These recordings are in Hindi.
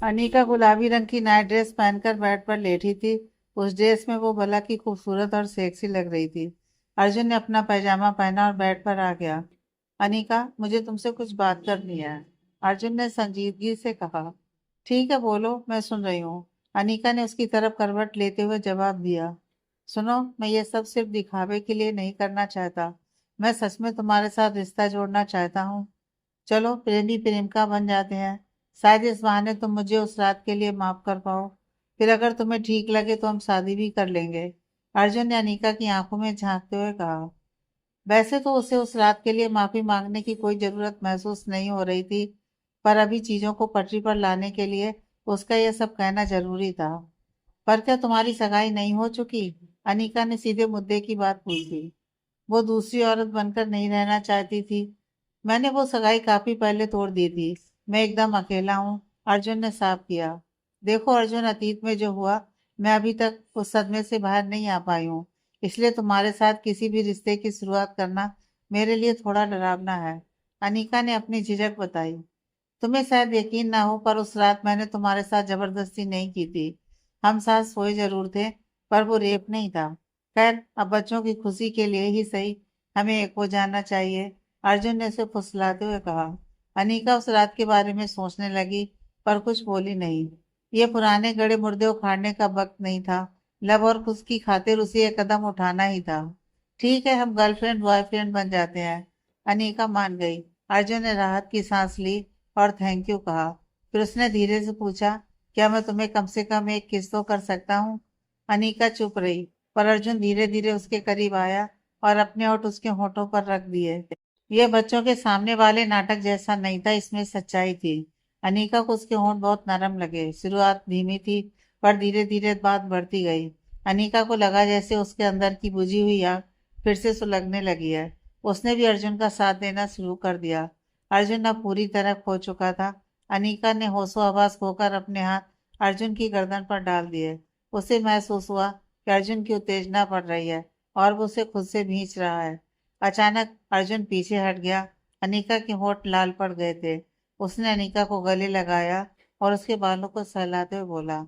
अनीका गुलाबी रंग की नाइट ड्रेस पहनकर बेड पर लेटी थी। उस ड्रेस में वो भला की खूबसूरत और सेक्सी लग रही थी। अर्जुन ने अपना पैजामा पहना और बेड पर आ गया। अनीका, मुझे तुमसे कुछ बात करनी है, अर्जुन ने संजीदगी से कहा। ठीक है, बोलो, मैं सुन रही हूँ, अनीका ने उसकी तरफ करवट लेते हुए जवाब दिया। सुनो, मैं ये सब सिर्फ दिखावे के लिए नहीं करना चाहता। मैं सच में तुम्हारे साथ रिश्ता जोड़ना चाहता हूँ। चलो प्रेमी प्रेमिका बन जाते हैं। शायद इस बहाने तुम मुझे उस रात के लिए माफ कर पाओ। फिर अगर तुम्हें ठीक लगे तो हम शादी भी कर लेंगे। अर्जुन ने अनीका की आंखों में झांकते हुए कहा। वैसे तो उसे उस रात के लिए माफी मांगने की कोई जरूरत महसूस नहीं हो रही थी, पर अभी चीजों को पटरी पर लाने के लिए उसका यह सब कहना जरूरी था। पर क्या तुम्हारी सगाई नहीं हो चुकी? अनीका ने सीधे मुद्दे की बात पूछी। वो दूसरी औरत बनकर नहीं रहना चाहती थी। मैंने वो सगाई काफी पहले तोड़ दी थी। मैं एकदम अकेला हूँ, अर्जुन ने साफ किया। देखो अर्जुन, अतीत में जो हुआ, मैं अभी तक उस सदमे से बाहर नहीं आ पाई हूँ। इसलिए तुम्हारे साथ किसी भी रिश्ते की शुरुआत करना मेरे लिए थोड़ा डरावना है। अनीका ने अपनी झिझक बताई। तुम्हें शायद यकीन ना हो, पर उस रात मैंने तुम्हारे साथ जबरदस्ती नहीं की थी। हम साथ सोए जरूर थे, पर वो रेप नहीं था। खैर, अब बच्चों की खुशी के लिए ही सही, हमें एक हो जाना चाहिए, अर्जुन ने उसे फुसलाते हुए कहा। अनीका उस रात के बारे में सोचने लगी, पर कुछ बोली नहीं। ये पुराने गड़े मुर्दे उखाड़ने का वक्त नहीं था। लव और खुश की खातिर उसे एक कदम उठाना ही था। ठीक है, हम गर्लफ्रेंड बॉयफ्रेंड बन जाते हैं। अनीका मान गई। अर्जुन ने राहत की सांस ली और थैंक यू कहा। फिर उसने धीरे से पूछा, क्या मैं तुम्हें कम से कम एक किस तो कर सकता हूँ? अनीका चुप रही, पर अर्जुन धीरे धीरे उसके करीब आया और अपने होंठ उसके होठों पर रख दिए। यह बच्चों के सामने वाले नाटक जैसा नहीं था, इसमें सच्चाई थी। अनीका को उसके होंठ बहुत नरम लगे। शुरुआत धीमी थी, पर धीरे धीरे बात बढ़ती गई। अनीका को लगा जैसे उसके अंदर की बुझी हुई आग फिर से सुलगने लगी है। उसने भी अर्जुन का साथ देना शुरू कर दिया। अर्जुन अब पूरी तरह खो चुका था। अनीका ने होशो हवास खोकर अपने हाथ अर्जुन की गर्दन पर डाल दिए। उसे महसूस हुआ कि अर्जुन की उत्तेजना बढ़ रही है और वो उसे खुद से खींच रहा है। अचानक अर्जुन पीछे हट गया। अनीका के होठ लाल पड़ गए थे। उसने अनीका को गले लगाया और उसके बालों को सहलाते हुए बोला,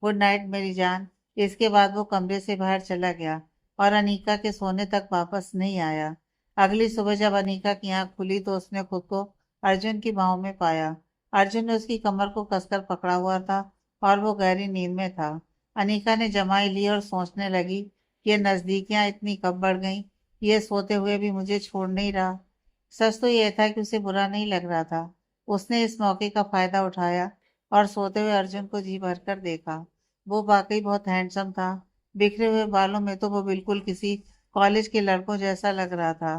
गुड नाइट मेरी जान। इसके बाद वो कमरे से बाहर चला गया और अनीका के सोने तक वापस नहीं आया। अगली सुबह जब अनीका की आंख खुली तो उसने खुद को अर्जुन की बाहों में पाया। अर्जुन ने उसकी कमर को कसकर पकड़ा हुआ था और वो गहरी नींद में था। अनीका ने जमाई ली और सोचने लगी, ये नजदीकियां इतनी कब बढ़ गईं। ये सोते हुए भी मुझे छोड़ नहीं रहा। सच तो यह था कि उसे बुरा नहीं लग रहा था। उसने इस मौके का फायदा उठाया और सोते हुए अर्जुन को जी भरकर देखा। वो वाकई बहुत हैंडसम था। बिखरे हुए बालों में तो वो बिल्कुल किसी कॉलेज के लड़कों जैसा लग रहा था।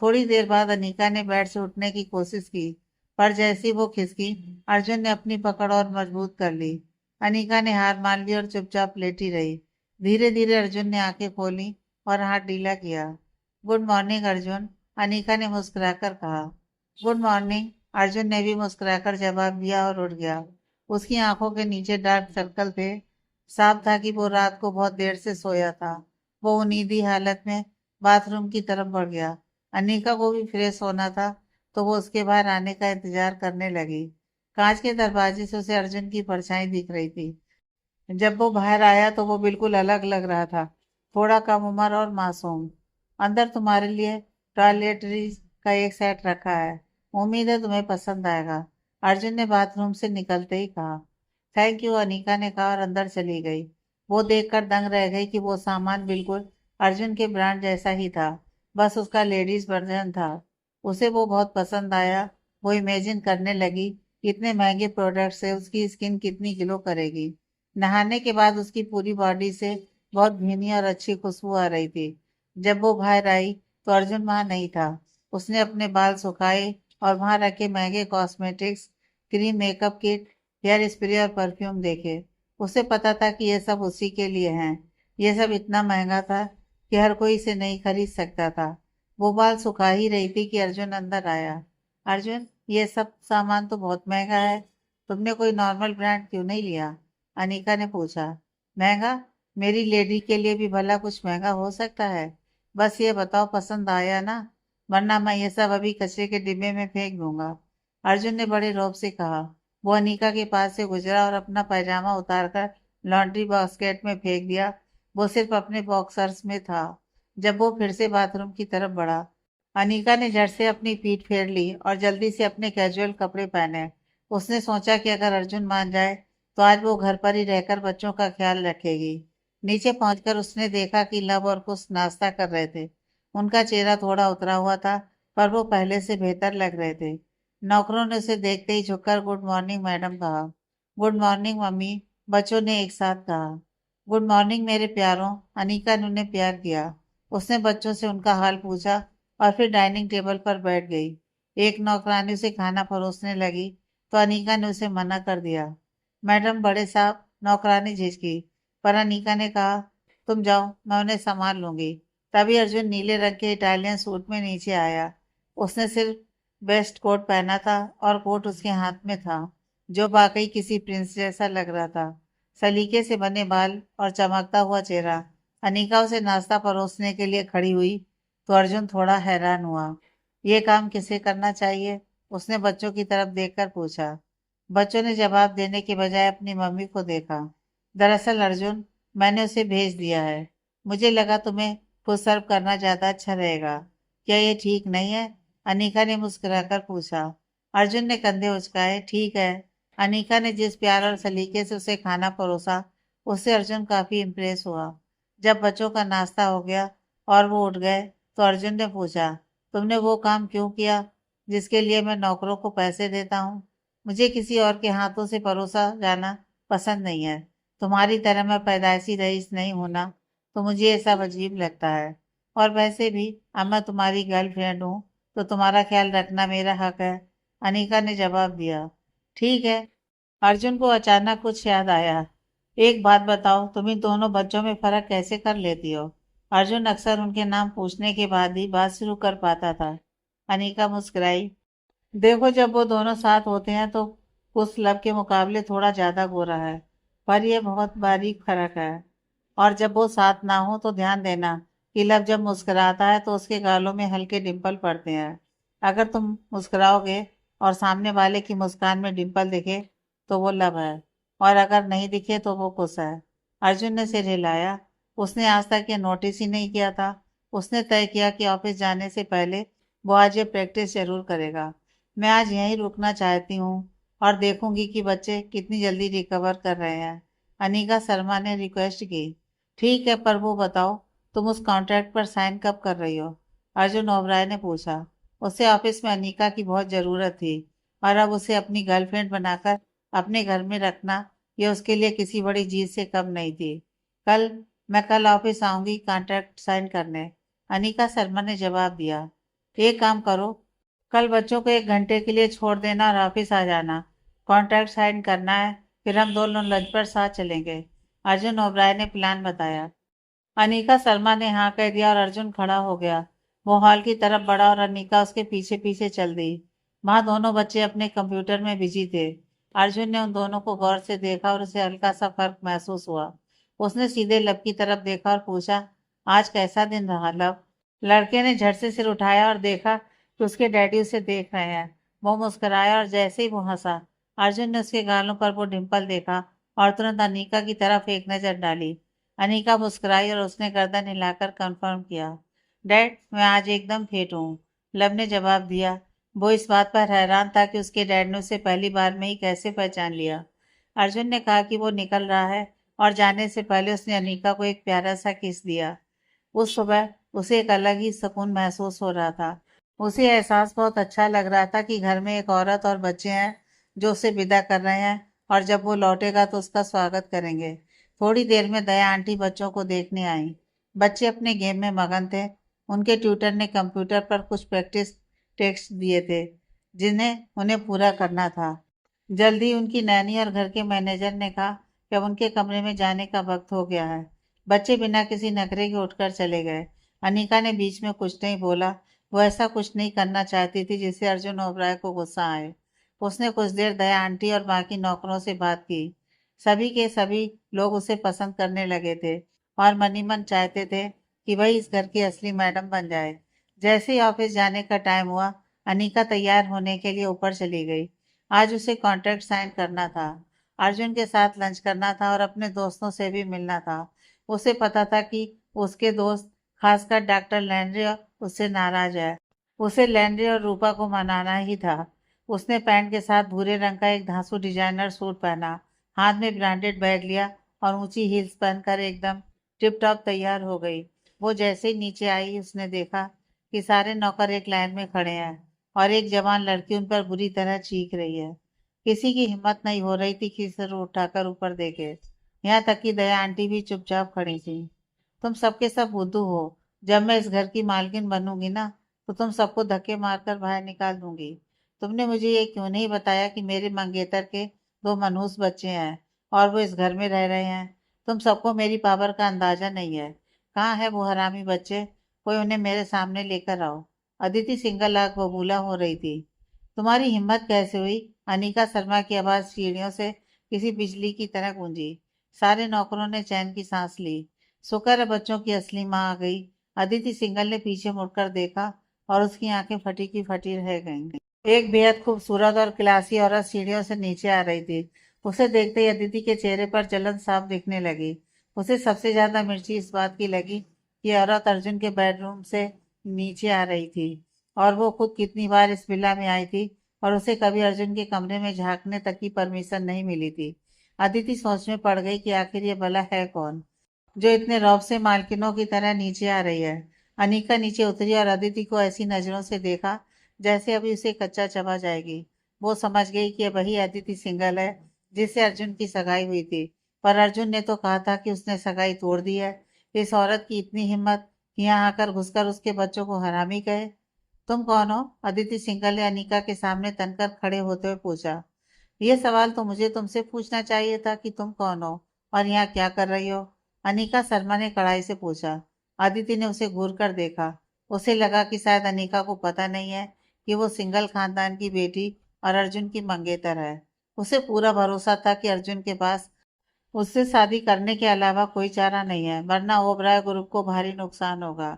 थोड़ी देर बाद अनीका ने बेड से उठने की कोशिश की, पर जैसी वो खिसकी, अर्जुन ने अपनी पकड़ और मजबूत कर ली। अनीका ने हार मान ली और चुपचाप लेटी रही। धीरे धीरे अर्जुन ने आंखें खोली और हाथ ढीला किया। गुड मॉर्निंग अर्जुन, अनीका ने मुस्कुराकर कहा। गुड मॉर्निंग, अर्जुन ने भी मुस्कुराकर जवाब दिया और उठ गया। उसकी आंखों के नीचे डार्क सर्कल थे। साफ था कि वो रात को बहुत देर से सोया था। वो उन्नीदी हालत में बाथरूम की तरफ बढ़ गया। अनीका को भी फ्रेश होना था, तो वो उसके बाहर आने का इंतजार करने लगी। कांच के दरवाजे से उसे अर्जुन की परछाई दिख रही थी। जब वो बाहर आया तो वो बिल्कुल अलग लग रहा था, थोड़ा कम उम्र और मासूम। अंदर तुम्हारे लिए टॉयलेटरीज का एक सेट रखा है, उम्मीद है तुम्हें पसंद आएगा, अर्जुन ने बाथरूम से निकलते ही कहा। थैंक यू, अनीका ने कहा और अंदर चली गई। वो देखकर दंग रह गई कि वो सामान बिल्कुल अर्जुन के ब्रांड जैसा ही था, बस उसका लेडीज वर्जन था। उसे वो बहुत पसंद आया। वो इमेजिन करने लगी, इतने महंगे प्रोडक्ट से उसकी स्किन कितनी ग्लो करेगी। नहाने के बाद उसकी पूरी बॉडी से बहुत भीनी और अच्छी खुशबू आ रही थी। जब वो बाहर आई तो अर्जुन वहां नहीं था। उसने अपने बाल सुखाए और वहां रखे महंगे cosmetics, cream, makeup kit, hair spray और परफ्यूम देखे। उसे पता था कि ये सब उसी के लिए हैं। ये सब इतना महंगा था कि हर कोई इसे नहीं खरीद सकता था। वो बाल सुखा ही रही थी कि अर्जुन अंदर आया। अर्जुन, ये सब सामान तो बहुत महंगा है, तुमने कोई नॉर्मल ब्रांड क्यों नहीं लिया? अनीका ने पूछा। महंगा? मेरी लेडी के लिए भी भला कुछ महंगा हो सकता है? बस ये बताओ पसंद आया ना, वरना मैं ये सब अभी कचरे के डिब्बे में फेंक दूंगा, अर्जुन ने बड़े रौब से कहा। वो अनीका के पास से गुजरा और अपना पैजामा उतारकर लॉन्ड्री बास्केट में फेंक दिया। वो सिर्फ अपने बॉक्सर्स में था। जब वो फिर से बाथरूम की तरफ बढ़ा, अनीका ने झट से अपनी पीठ फेर ली और जल्दी से अपने कैजुअल कपड़े पहने। उसने सोचा कि अगर अर्जुन मान जाए तो आज वो घर पर ही रहकर बच्चों का ख्याल रखेगी। नीचे पहुंचकर उसने देखा कि लव और कुछ नाश्ता कर रहे थे। उनका चेहरा थोड़ा उतरा हुआ था, पर वो पहले से बेहतर लग रहे थे। नौकरों ने उसे देखते ही झुककर गुड मॉर्निंग मैडम कहा। गुड मॉर्निंग मम्मी, बच्चों ने एक साथ कहा। गुड मॉर्निंग मेरे प्यारों, अनीका ने उन्हें प्यार किया। उसने बच्चों से उनका हाल पूछा और फिर डाइनिंग टेबल पर बैठ गई। एक नौकरानी उसे खाना परोसने लगी तो अनीका ने उसे मना कर दिया। मैडम, बड़े साहब, नौकरानी झिझकी, पर अनीका ने कहा, तुम जाओ, मैं उन्हें संभाल लूंगी। तभी अर्जुन नीले रंग के इटालियन सूट में नीचे आया। उसने सिर्फ वेस्ट कोट पहना था और कोट उसके हाथ में था, जो वाकई किसी प्रिंस जैसा लग रहा था। सलीके से बने बाल और चमकता हुआ चेहरा। अनीका उसे नाश्ता परोसने के लिए खड़ी हुई तो अर्जुन थोड़ा हैरान हुआ। ये काम किसे करना चाहिए? उसने बच्चों की तरफ देखकर पूछा। बच्चों ने जवाब देने के बजाय अपनी मम्मी को देखा। दरअसल अर्जुन, मैंने उसे भेज दिया है। मुझे लगा तुम्हें खुद सर्व करना ज्यादा अच्छा रहेगा। क्या ये ठीक नहीं है? अनीका ने मुस्कुराकर पूछा। अर्जुन ने कंधे उचकाए। ठीक है। अनीका ने जिस प्यार और सलीके से उसे खाना परोसा, उससे अर्जुन काफी इम्प्रेस हुआ। जब बच्चों का नाश्ता हो गया और वो उठ गए तो अर्जुन ने पूछा, तुमने वो काम क्यों किया जिसके लिए मैं नौकरों को पैसे देता हूँ? मुझे किसी और के हाथों से परोसा जाना पसंद नहीं है। तुम्हारी तरह मैं पैदाइशी रईस नहीं हूं ना, तो मुझे ये सब अजीब लगता है। और वैसे भी अब मैं तुम्हारी गर्लफ्रेंड हूँ, तो तुम्हारा ख्याल रखना मेरा हक है। अनीका ने जवाब दिया। ठीक है। अर्जुन को अचानक कुछ याद आया। एक बात बताओ, तुम इन दोनों बच्चों में फर्क कैसे कर लेती हो? अर्जुन अक्सर उनके नाम पूछने के बाद ही बात शुरू कर पाता था। अनीका मुस्कुराई। देखो, जब वो दोनों साथ होते हैं तो उस लब के मुकाबले थोड़ा ज्यादा गोरा है, पर यह बहुत बारीक फर्क है। और जब वो साथ ना हो तो ध्यान देना कि लब जब मुस्कुराता है तो उसके गालों में हल्के डिंपल पड़ते हैं। अगर तुम मुस्कुराओगे और सामने वाले की मुस्कान में डिंपल दिखे तो वो लब है, और अगर नहीं दिखे तो वो गुस्सा है। अर्जुन ने सिर हिलाया। उसने आज तक ये नोटिस ही नहीं किया था। उसने तय किया कि ऑफिस जाने से पहले वो आज ये प्रैक्टिस जरूर करेगा। मैं आज यहीं रुकना चाहती हूँ और देखूंगी कि बच्चे कितनी जल्दी रिकवर कर रहे हैं। अनीका शर्मा ने रिक्वेस्ट की। ठीक है, पर वो बताओ, तुम उस कॉन्ट्रैक्ट पर साइन कब कर रही हो? अर्जुन ओबराय ने पूछा। उसे ऑफिस में अनीका की बहुत ज़रूरत थी, और अब उसे अपनी गर्लफ्रेंड बनाकर अपने घर में रखना ये उसके लिए किसी बड़ी जीत से कम नहीं थी। कल मैं कल ऑफिस आऊंगी कॉन्ट्रैक्ट साइन करने, अनीका शर्मा ने जवाब दिया। एक काम करो, कल बच्चों को 1 घंटे के लिए छोड़ देना और ऑफिस आ जाना। कॉन्ट्रैक्ट साइन करना है, फिर हम दोनों लंच पर साथ चलेंगे। अर्जुन ओबराय ने प्लान बताया। अनीका शर्मा ने हाँ कह दिया और अर्जुन खड़ा हो गया। वो हॉल की तरफ बढ़ा और अनीका उसके पीछे पीछे चल दी। वहां दोनों बच्चे अपने कंप्यूटर में बिजी थे। अर्जुन ने उन दोनों को गौर से देखा और उसे हल्का सा फर्क महसूस हुआ। उसने सीधे लब की तरफ देखा और पूछा, आज कैसा दिन रहा लब? लड़के ने झट से सिर उठाया और देखा कि उसके डैडी उसे देख रहे हैं। वो मुस्कुराया और जैसे ही वो हंसा, अर्जुन ने उसके गालों पर वो डिम्पल देखा और तुरंत अनीका की तरफ एक नजर डाली। अनीका मुस्कुराई और उसने गर्दन हिलाकर कंफर्म किया। डैड, मैं आज एकदम फिट हूँ, लब ने जवाब दिया। वो इस बात पर हैरान था कि उसके डैड ने उसे पहली बार में ही कैसे पहचान लिया। अर्जुन ने कहा कि वो निकल रहा है और जाने से पहले उसने अनीका को एक प्यारा सा किस दिया। उस सुबह उसे एक अलग ही सुकून महसूस हो रहा था। उसे एहसास बहुत अच्छा लग रहा था कि घर में एक औरत और बच्चे हैं जो उसे विदा कर रहे हैं, और जब वो लौटेगा तो उसका स्वागत करेंगे। थोड़ी देर में दया आंटी बच्चों को देखने आई। बच्चे अपने गेम में मगन थे। उनके ट्यूटर ने कंप्यूटर पर कुछ प्रैक्टिस टेक्स्ट दिए थे जिन्हें उन्हें पूरा करना था। जल्दी उनकी नैनी और घर के मैनेजर ने कहा कि अब उनके कमरे में जाने का वक्त हो गया है। बच्चे बिना किसी नखरे के उठकर चले गए। अनीका ने बीच में कुछ नहीं बोला। वो ऐसा कुछ नहीं करना चाहती थी जिससे अर्जुन ओबराय को गुस्सा आए। उसने कुछ देर दया आंटी और बाकी नौकरों से बात की। सभी के सभी लोग उसे पसंद करने लगे थे और मन ही मन चाहते थे कि वही इस घर की असली मैडम बन जाए। जैसे ही ऑफिस जाने का टाइम हुआ, अनीका तैयार होने के लिए ऊपर चली गई। आज उसे कॉन्ट्रैक्ट साइन करना था, अर्जुन के साथ लंच करना था और अपने दोस्तों से भी मिलना था। उसे पता था कि उसके दोस्त, खासकर डॉक्टर लैंड्रे, उससे नाराज है। उसे लैंड्रे और रूपा को मनाना ही था। उसने पैंट के साथ भूरे रंग का एक धांसू डिजाइनर सूट पहना, हाथ में ब्रांडेड बैग लिया और ऊंची हील्स पहनकर एकदम टिप टॉप तैयार हो गई। वो जैसे ही नीचे आई, उसने देखा कि सारे नौकर एक लाइन में खड़े हैं और एक जवान लड़की उन पर बुरी तरह चीख रही है। किसी की हिम्मत नहीं हो रही थी कि सिर उठाकर ऊपर देखे। यहाँ तक कि दया आंटी भी चुपचाप खड़ी थी। तुम सबके सब बुद्धू हो। जब मैं इस घर की मालकिन बनूंगी ना, तो तुम सबको धक्के मारकर बाहर निकाल दूंगी। तुमने मुझे ये क्यों नहीं बताया कि मेरे मंगेतर के दो मनहूस बच्चे हैं और वो इस घर में रह रहे हैं? तुम सबको मेरी पावर का अंदाजा नहीं है। कहाँ है वो हरामी बच्चे? कोई उन्हें मेरे सामने लेकर आओ। अदिति सिंगल आग बबूला हो रही थी। तुम्हारी हिम्मत कैसे हुई? अनिका शर्मा की आवाज सीढ़ियों से किसी बिजली की तरह गूंजी। सारे नौकरों ने चैन की सांस ली। शुक्र है बच्चों की असली माँ आ गई। अदिति सिंगल ने पीछे मुड़कर देखा और उसकी आंखें फटी की फटी रह गईं। एक बेहद खूबसूरत और क्लासी औरत सीढ़ियों से नीचे आ रही थी। उसे देखते ही अदिति के चेहरे पर जलन साफ दिखने लगी। उसे सबसे ज्यादा मिर्ची इस बात की लगी कि औरत अर्जुन के बेडरूम से नीचे आ रही थी, और वो खुद कितनी बार इस विला में आई थी और उसे कभी अर्जुन के कमरे में झांकने तक की परमिशन नहीं मिली थी। अदिति सोच में पड़ गई कि आखिर ये भला है कौन जो इतने रौब से मालकिनों की तरह नीचे आ रही है। अनिका नीचे उतरी और अदिति को ऐसी नजरों से देखा जैसे अभी उसे कच्चा चबा जाएगी। वो समझ गई कि वही अदिति सिंगल है जिससे अर्जुन की सगाई हुई थी। पर अर्जुन ने तो कहा था कि उसने सगाई तोड़ दी है। इस औरत की इतनी हिम्मत कि यहाँ आकर घुसकर उसके बच्चों को हरामी कहे। तुम कौन हो? अदिति सिंगल ने अनिका के सामने तनकर खड़े होते हुए पूछा। ये सवाल तो मुझे तुमसे पूछना चाहिए था कि तुम कौन हो और यहाँ क्या कर रही हो? अनिका शर्मा ने कड़ाई से पूछा। अदिति ने उसे घूर कर देखा। उसे लगा कि शायद अनिका को पता नहीं है कि वो सिंगल खानदान की बेटी और अर्जुन की मंगेतर है। उसे पूरा भरोसा था कि अर्जुन के पास उससे शादी करने के अलावा कोई चारा नहीं है, वरना ओबराय ग्रुप को भारी नुकसान होगा।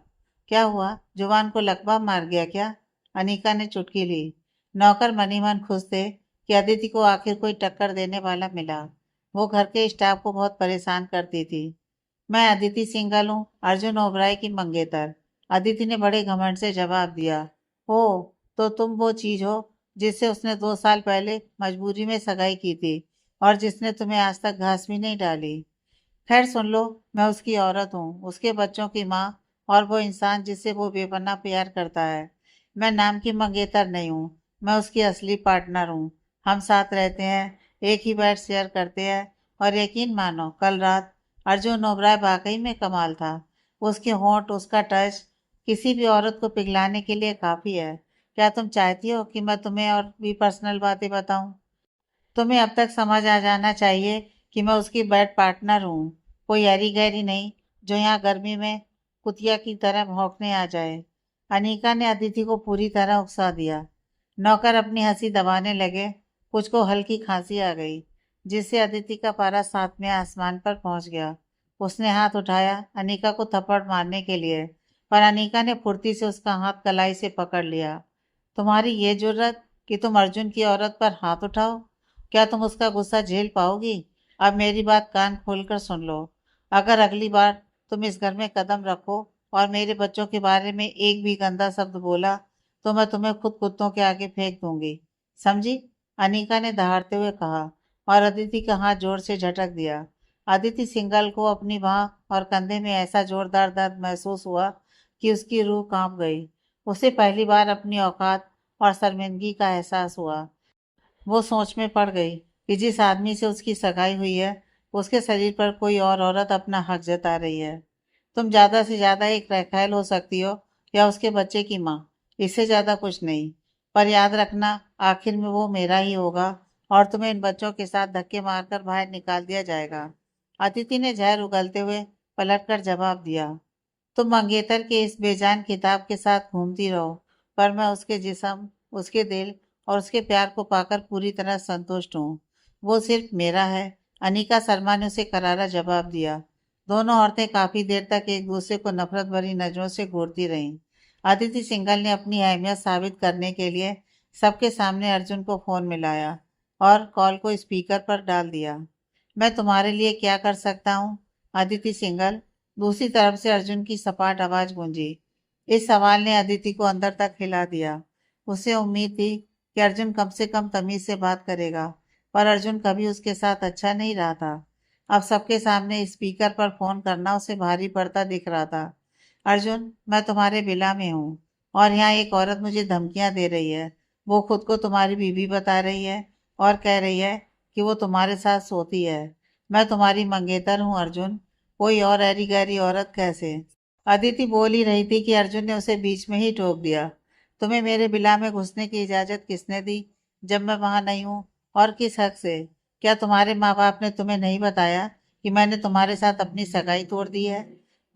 क्या हुआ? जुबान को लकवा मार गया क्या? अनिका ने चुटकी ली। नौकर मनी मन खुश थे कि अदिति को आखिर कोई टक्कर देने वाला मिला। वो घर के स्टाफ को बहुत परेशान करती थी। मैं अदिति सिंगल हूँ, अर्जुन ओबराय की मंगेतर। अदिति ने बड़े घमंड से जवाब दिया। हो, तो तुम वो चीज हो जिससे उसने 2 साल पहले मजबूरी में सगाई की थी और जिसने तुम्हें आज तक घास भी नहीं डाली। खैर सुन लो, मैं उसकी औरत हूँ, उसके बच्चों की माँ, और वो इंसान जिससे वो बेपनाह प्यार करता है। मैं नाम की मंगेतर नहीं हूँ, मैं उसकी असली पार्टनर हूँ। हम साथ रहते हैं, एक ही बेड शेयर करते हैं, और यकीन मानो कल रात अर्जुन ओबराय वाकई में कमाल था। उसके होंठ, उसका टच किसी भी औरत को पिघलाने के लिए काफी है। क्या तुम चाहती हो कि मैं तुम्हें और भी पर्सनल बातें बताऊं? तुम्हें अब तक समझ आ जाना चाहिए कि मैं उसकी बेड पार्टनर हूँ, कोई ऐरी गैरी नहीं जो यहाँ गर्मी में कुतिया की तरह भौंकने आ जाए। अनीका ने अदिति को पूरी तरह उकसा दिया। नौकर अपनी हंसी दबाने लगे। कुछ को हल्की खांसी आ गई, जिससे अदिति का पारा 7वें आसमान पर पहुंच गया। उसने हाथ उठाया अनीका को थप्पड़ मारने के लिए, पर अनीका ने फुर्ती से उसका हाथ कलाई से पकड़ लिया। तुम्हारी ये जुर्रत कि तुम अर्जुन की औरत पर हाथ उठाओ? क्या तुम उसका गुस्सा झेल पाओगी? अब मेरी बात कान खोलकर सुन लो। अगर अगली बार तुम इस घर में कदम रखो और मेरे बच्चों के बारे में एक भी गंदा शब्द बोला, तो मैं तुम्हें खुद कुत्तों के आगे फेंक दूंगी। समझी? अनीका ने दहाड़ते हुए कहा, और अदिति का हाथ जोर से झटक दिया। अदिति सिंगल को अपनी बाह और कंधे में ऐसा जोरदार दर्द महसूस हुआ कि उसकी रूह कांप गई। उसे पहली बार अपनी औकात और शर्मिंदगी का एहसास हुआ। वो सोच में पड़ गई कि जिस आदमी से उसकी सगाई हुई है, उसके शरीर पर कोई और औरत अपना हक जता रही है। तुम ज्यादा से ज्यादा एक रखैल हो सकती हो या उसके बच्चे की माँ, इससे ज्यादा कुछ नहीं। पर याद रखना, आखिर में वो मेरा ही होगा और तुम्हें इन बच्चों के साथ धक्के मारकर बाहर निकाल दिया जाएगा। अदिति ने जहर उगलते हुए पलटकर जवाब दिया। तुम मंगेतर के इस बेजान किताब के साथ घूमती रहो, पर मैं उसके जिस्म, उसके दिल और उसके प्यार को पाकर पूरी तरह संतुष्ट हूँ। वो सिर्फ मेरा है। अनिका शर्मा ने उसे करारा जवाब दिया। दोनों औरतें काफी देर तक एक दूसरे को नफरत भरी नजरों से घूरती रहीं। अदिति सिंगल ने अपनी अहमियत साबित करने के लिए सबके सामने अर्जुन को फोन मिलाया और कॉल को स्पीकर पर डाल दिया। मैं तुम्हारे लिए क्या कर सकता हूँ? अदिति सिंघल। दूसरी तरफ से अर्जुन की सपाट आवाज गूंजी। इस सवाल ने अदिति को अंदर तक हिला दिया। उसे उम्मीद थी कि अर्जुन कम से कम तमीज से बात करेगा, पर अर्जुन कभी उसके साथ अच्छा नहीं रहा था। अब सबके सामने स्पीकर पर फोन करना उसे भारी पड़ता दिख रहा था। अर्जुन, मैं तुम्हारे विला में हूँ और यहाँ एक औरत मुझे धमकियां दे रही है। वो खुद को तुम्हारी बीवी बता रही है और कह रही है कि वो तुम्हारे साथ सोती है। मैं तुम्हारी मंगेतर हूँ अर्जुन, कोई और ऐरी गैरी औरत कैसे? अदिति बोल ही रही थी कि अर्जुन ने उसे बीच में ही टोक दिया। तुम्हें मेरे विला में घुसने की इजाजत किसने दी जब मैं वहां नहीं हूँ? और किस हक से? क्या तुम्हारे माँ बाप ने तुम्हें नहीं बताया कि मैंने तुम्हारे साथ अपनी सगाई तोड़ दी है?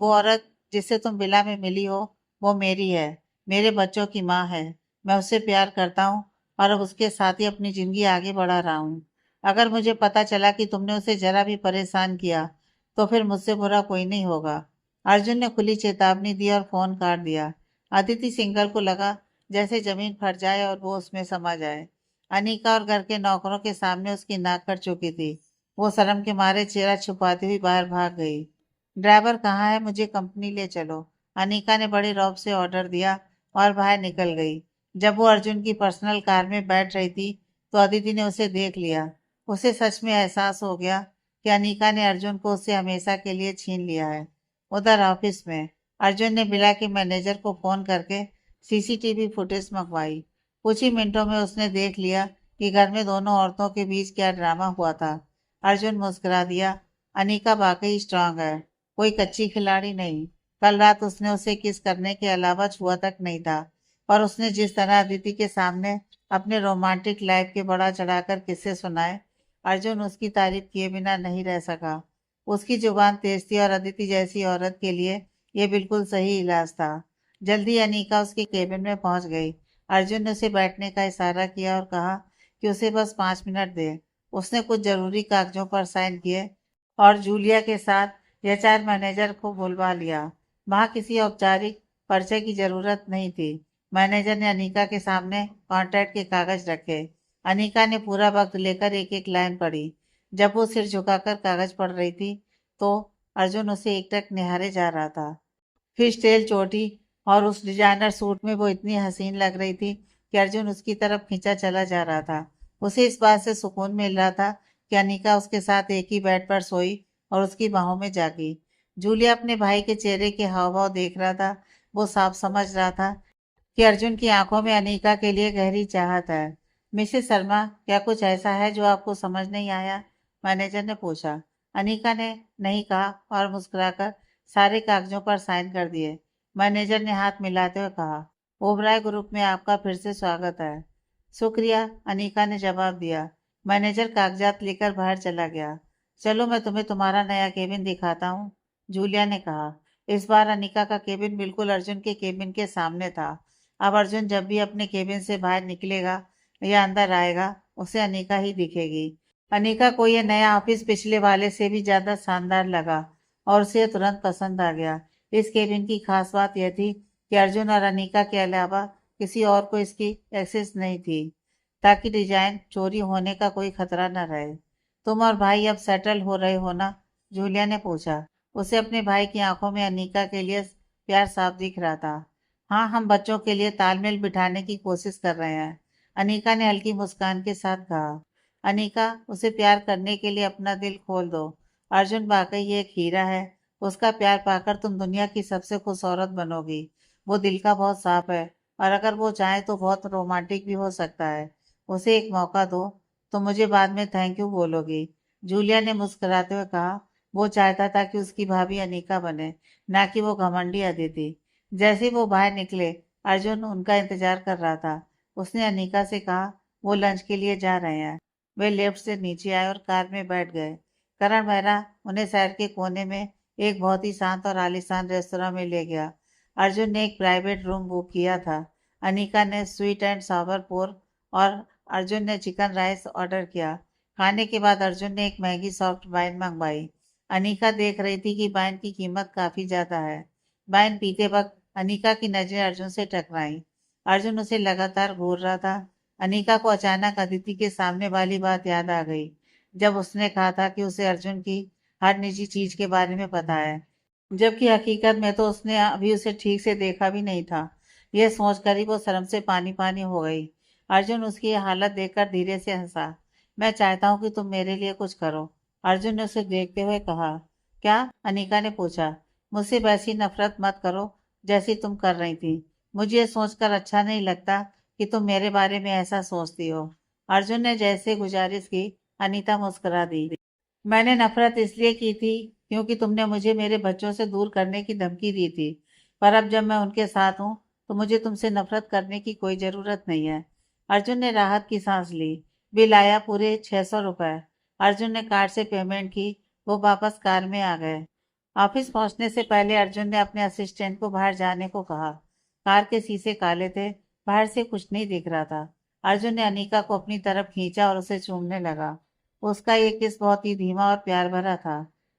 वो औरत जिससे तुम विला में मिली हो, वो मेरी है, मेरे बच्चों की माँ है। मैं उससे प्यार करता हूँ और अब उसके साथ ही अपनी जिंदगी आगे बढ़ा रहा हूँ। अगर मुझे पता चला कि तुमने उसे जरा भी परेशान किया तो फिर मुझसे बुरा कोई नहीं होगा। अर्जुन ने खुली चेतावनी दी और फोन काट दिया। अदिति सिंघल को लगा जैसे जमीन फट जाए और वो उसमें समा जाए। अनीका और घर के नौकरों के सामने उसकी नाक कट चुकी थी। वो शर्म के मारे चेहरा छुपाती हुई बाहर भाग गई। ड्राइवर कहाँ है? मुझे कंपनी ले चलो। अनीका ने बड़े रौब से ऑर्डर दिया और बाहर निकल गई। जब वो अर्जुन की पर्सनल कार में बैठ रही थी तो अदिति ने उसे देख लिया। उसे सच में एहसास हो गया कि अनीका ने अर्जुन को उससे हमेशा के लिए छीन लिया है। उधर ऑफिस में अर्जुन ने बिला के मैनेजर को फोन करके सीसीटीवी फुटेज मंगवाई। कुछ ही मिनटों में उसने देख लिया कि घर में दोनों औरतों के बीच क्या ड्रामा हुआ था। अर्जुन मुस्कुरा दिया। अनीका वाकई स्ट्रांग है, कोई कच्ची खिलाड़ी नहीं। कल रात उसने उसे किस करने के अलावा छुआ तक नहीं था, पर उसने जिस तरह अदिति के सामने अपने रोमांटिक लाइफ के बढ़ा चढ़ाकर किस्से सुनाए, अर्जुन उसकी तारीफ किए बिना नहीं रह सका। उसकी जुबान तेज थी और अदिति जैसी औरत के लिए ये बिल्कुल सही इलाज था। जल्दी अनीका उसके केबिन में पहुंच गई। अर्जुन ने उसे बैठने का इशारा किया और कहा कि उसे बस 5 मिनट दे। उसने कुछ जरूरी कागजों पर साइन किए और जूलिया के साथ एचआर मैनेजर को बुलवा लिया। वहां किसी औपचारिक परिचय की जरूरत नहीं थी। मैनेजर ने अनीका के सामने कॉन्ट्रैक्ट के कागज रखे। अनीका ने पूरा वक्त लेकर एक एक लाइन पढ़ी। जब वो सिर झुकाकर कागज पढ़ रही थी तो अर्जुन उसे एकटक निहारे जा रहा था। फिश टेल चोटी और उस डिजाइनर सूट में वो इतनी हसीन लग रही थी कि अर्जुन उसकी तरफ खींचा चला जा रहा था। उसे इस बात से सुकून मिल रहा था कि अनीका उसके साथ एक ही बेड पर सोई और उसकी बाहों में जागी। जूलिया अपने भाई के चेहरे के हाव भाव देख रहा था। वो साफ समझ रहा था कि अर्जुन की आंखों में अनीका के लिए गहरी चाहत है। मिसेस शर्मा, क्या कुछ ऐसा है जो आपको समझ नहीं आया? मैनेजर ने पूछा। अनीका ने नहीं कहा और मुस्कुराकर सारे कागजों पर साइन कर दिए। मैनेजर ने हाथ मिलाते हुए कहा, ओबराय ग्रुप में आपका फिर से स्वागत है। शुक्रिया, अनीका ने जवाब दिया। मैनेजर कागजात लेकर बाहर चला गया। चलो मैं तुम्हें तुम्हारा नया केबिन दिखाता हूँ, जूलिया ने कहा। इस बार अनीका का केबिन बिल्कुल अर्जुन के केबिन के सामने था। अब अर्जुन जब भी अपने केबिन से बाहर निकलेगा या अंदर आएगा, उसे अनीका ही दिखेगी। अनीका को यह नया ऑफिस पिछले वाले से भी ज्यादा शानदार लगा और उसे तुरंत पसंद आ गया। इस केबिन की खास बात यह थी कि अर्जुन और अनीका के अलावा किसी और को इसकी एक्सेस नहीं थी, ताकि डिजाइन चोरी होने का कोई खतरा न रहे। तुम और भाई अब सेटल हो रहे हो ना? जूलिया ने पूछा। उसे अपने भाई की आंखों में अनीका के लिए प्यार साफ दिख रहा था। हाँ, हम बच्चों के लिए तालमेल बिठाने की कोशिश कर रहे हैं, अनीका ने हल्की मुस्कान के साथ कहा। अनीका, उसे प्यार करने के लिए अपना दिल खोल दो। अर्जुन वाकई एक हीरा है। उसका प्यार पाकर तुम दुनिया की सबसे खुश औरत बनोगी। वो दिल का बहुत साफ है और अगर वो चाहे तो बहुत रोमांटिक भी हो सकता है। उसे एक मौका दो तो मुझे बाद में थैंक यू बोलोगी। जूलिया ने मुस्कुराते हुए कहा। वो चाहता था कि उसकी भाभी अनीका बने, ना कि वो घमंडी अदिति। जैसे ही वो बाहर निकले, अर्जुन उनका इंतजार कर रहा था। उसने अनीका से कहा, वो लंच के लिए जा रहे हैं। वे लिफ्ट से नीचे आए और कार में बैठ गए। करण मेहरा उन्हें शहर के कोने में एक बहुत ही शांत और आलीशान रेस्तोरां में ले गया। अर्जुन ने एक प्राइवेट रूम बुक किया था। अनीका ने स्वीट एंड सावर पोर और अर्जुन ने चिकन राइस ऑर्डर किया। खाने के बाद अर्जुन ने एक महंगी सॉफ्ट वाइन मंगवाई। अनीका देख रही थी कि वाइन की कीमत काफी ज्यादा है। वाइन पीते वक्त अनीका की नजरें अर्जुन से टकराई। अर्जुन उसे लगातार घूर रहा था। अनीका को अचानक अदिति के सामने वाली बात याद आ गई, जब उसने कहा था कि उसे अर्जुन की हर निजी चीज के बारे में पता है, जबकि हकीकत में तो उसने अभी उसे ठीक से देखा भी नहीं था। यह सोचकर ही वो शर्म से पानी पानी हो गई। अर्जुन उसकी यह हालत देखकर धीरे से हंसा। मैं चाहता हूँ कि तुम मेरे लिए कुछ करो, अर्जुन ने उसे देखते हुए कहा। क्या? अनीका ने पूछा। मुझसे वैसी नफरत मत करो जैसी तुम कर रही थी। मुझे ये सोचकर अच्छा नहीं लगता कि तुम मेरे बारे में ऐसा सोचती हो, अर्जुन ने जैसे गुजारिश की। अनीता मुस्कुरा दी। मैंने नफरत इसलिए की थी क्योंकि तुमने मुझे मेरे बच्चों से दूर करने की धमकी दी थी, पर अब जब मैं उनके साथ हूँ तो मुझे तुमसे नफरत करने की कोई ज़रूरत नहीं है। अर्जुन ने राहत की सांस ली। बिल आया, पूरे 600 रुपए। अर्जुन ने कार्ड से पेमेंट की। वो वापस कार में आ गए। ऑफिस पहुंचने से पहले अर्जुन ने अपने असिस्टेंट को बाहर जाने को कहा। कार के शीशे काले थे, बाहर से कुछ नहीं दिख रहा था। अर्जुन ने अनीका को अपनी तरफ खींचा और उसे चूमने लगा। उसका ये किस बहुत ही धीमा और प्यार भरा था।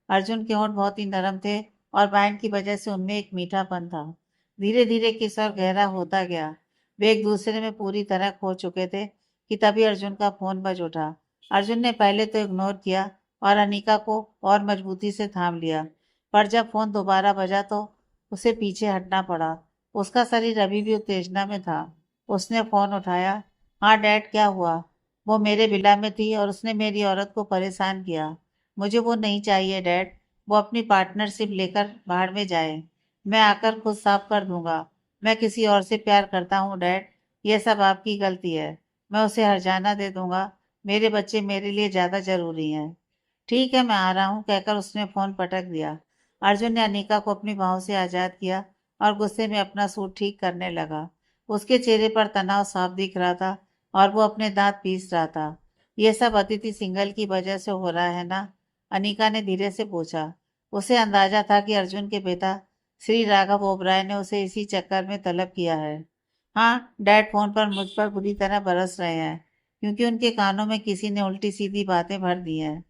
अर्जुन के होंठ बहुत ही नरम थे और बैंड की वजह से उनमें एक मीठापन था। धीरे धीरे किस और गहरा होता गया। वे एक दूसरे में पूरी तरह खो चुके थे कि तभी अर्जुन का फोन बज उठा। अर्जुन ने पहले तो इग्नोर किया और अनीका को और मजबूती से थाम लिया, पर जब फोन दोबारा बजा तो उसे पीछे हटना पड़ा। उसका शरीर अभी भी उत्तेजना में था। उसने फोन उठाया। हाँ डैड, क्या हुआ? वो मेरे विला में थी और उसने मेरी औरत को परेशान किया। मुझे वो नहीं चाहिए डैड। वो अपनी पार्टनरशिप लेकर बाहर में जाए। मैं आकर खुद साफ कर दूंगा। मैं किसी और से प्यार करता हूँ डैड। ये सब आपकी गलती है। मैं उसे हर्जाना दे दूंगा। मेरे बच्चे मेरे लिए ज्यादा जरूरी हैं। ठीक है, मैं आ रहा हूँ, कहकर उसने फोन पटक दिया। अर्जुन ने अनीका को अपनी बाहों से आजाद किया और गुस्से में अपना सूट ठीक करने लगा। उसके चेहरे पर तनाव साफ दिख रहा था और वो अपने दांत पीस रहा था। ये सब अदिति सिंघल की वजह से हो रहा है ना? अनीका ने धीरे से पूछा। उसे अंदाजा था कि अर्जुन के पिता श्री राघव ओबराय ने उसे इसी चक्कर में तलब किया है। हाँ, डैड फोन पर मुझ पर बुरी तरह बरस रहे हैं क्योंकि उनके कानों में किसी ने उल्टी सीधी बातें भर दी हैं।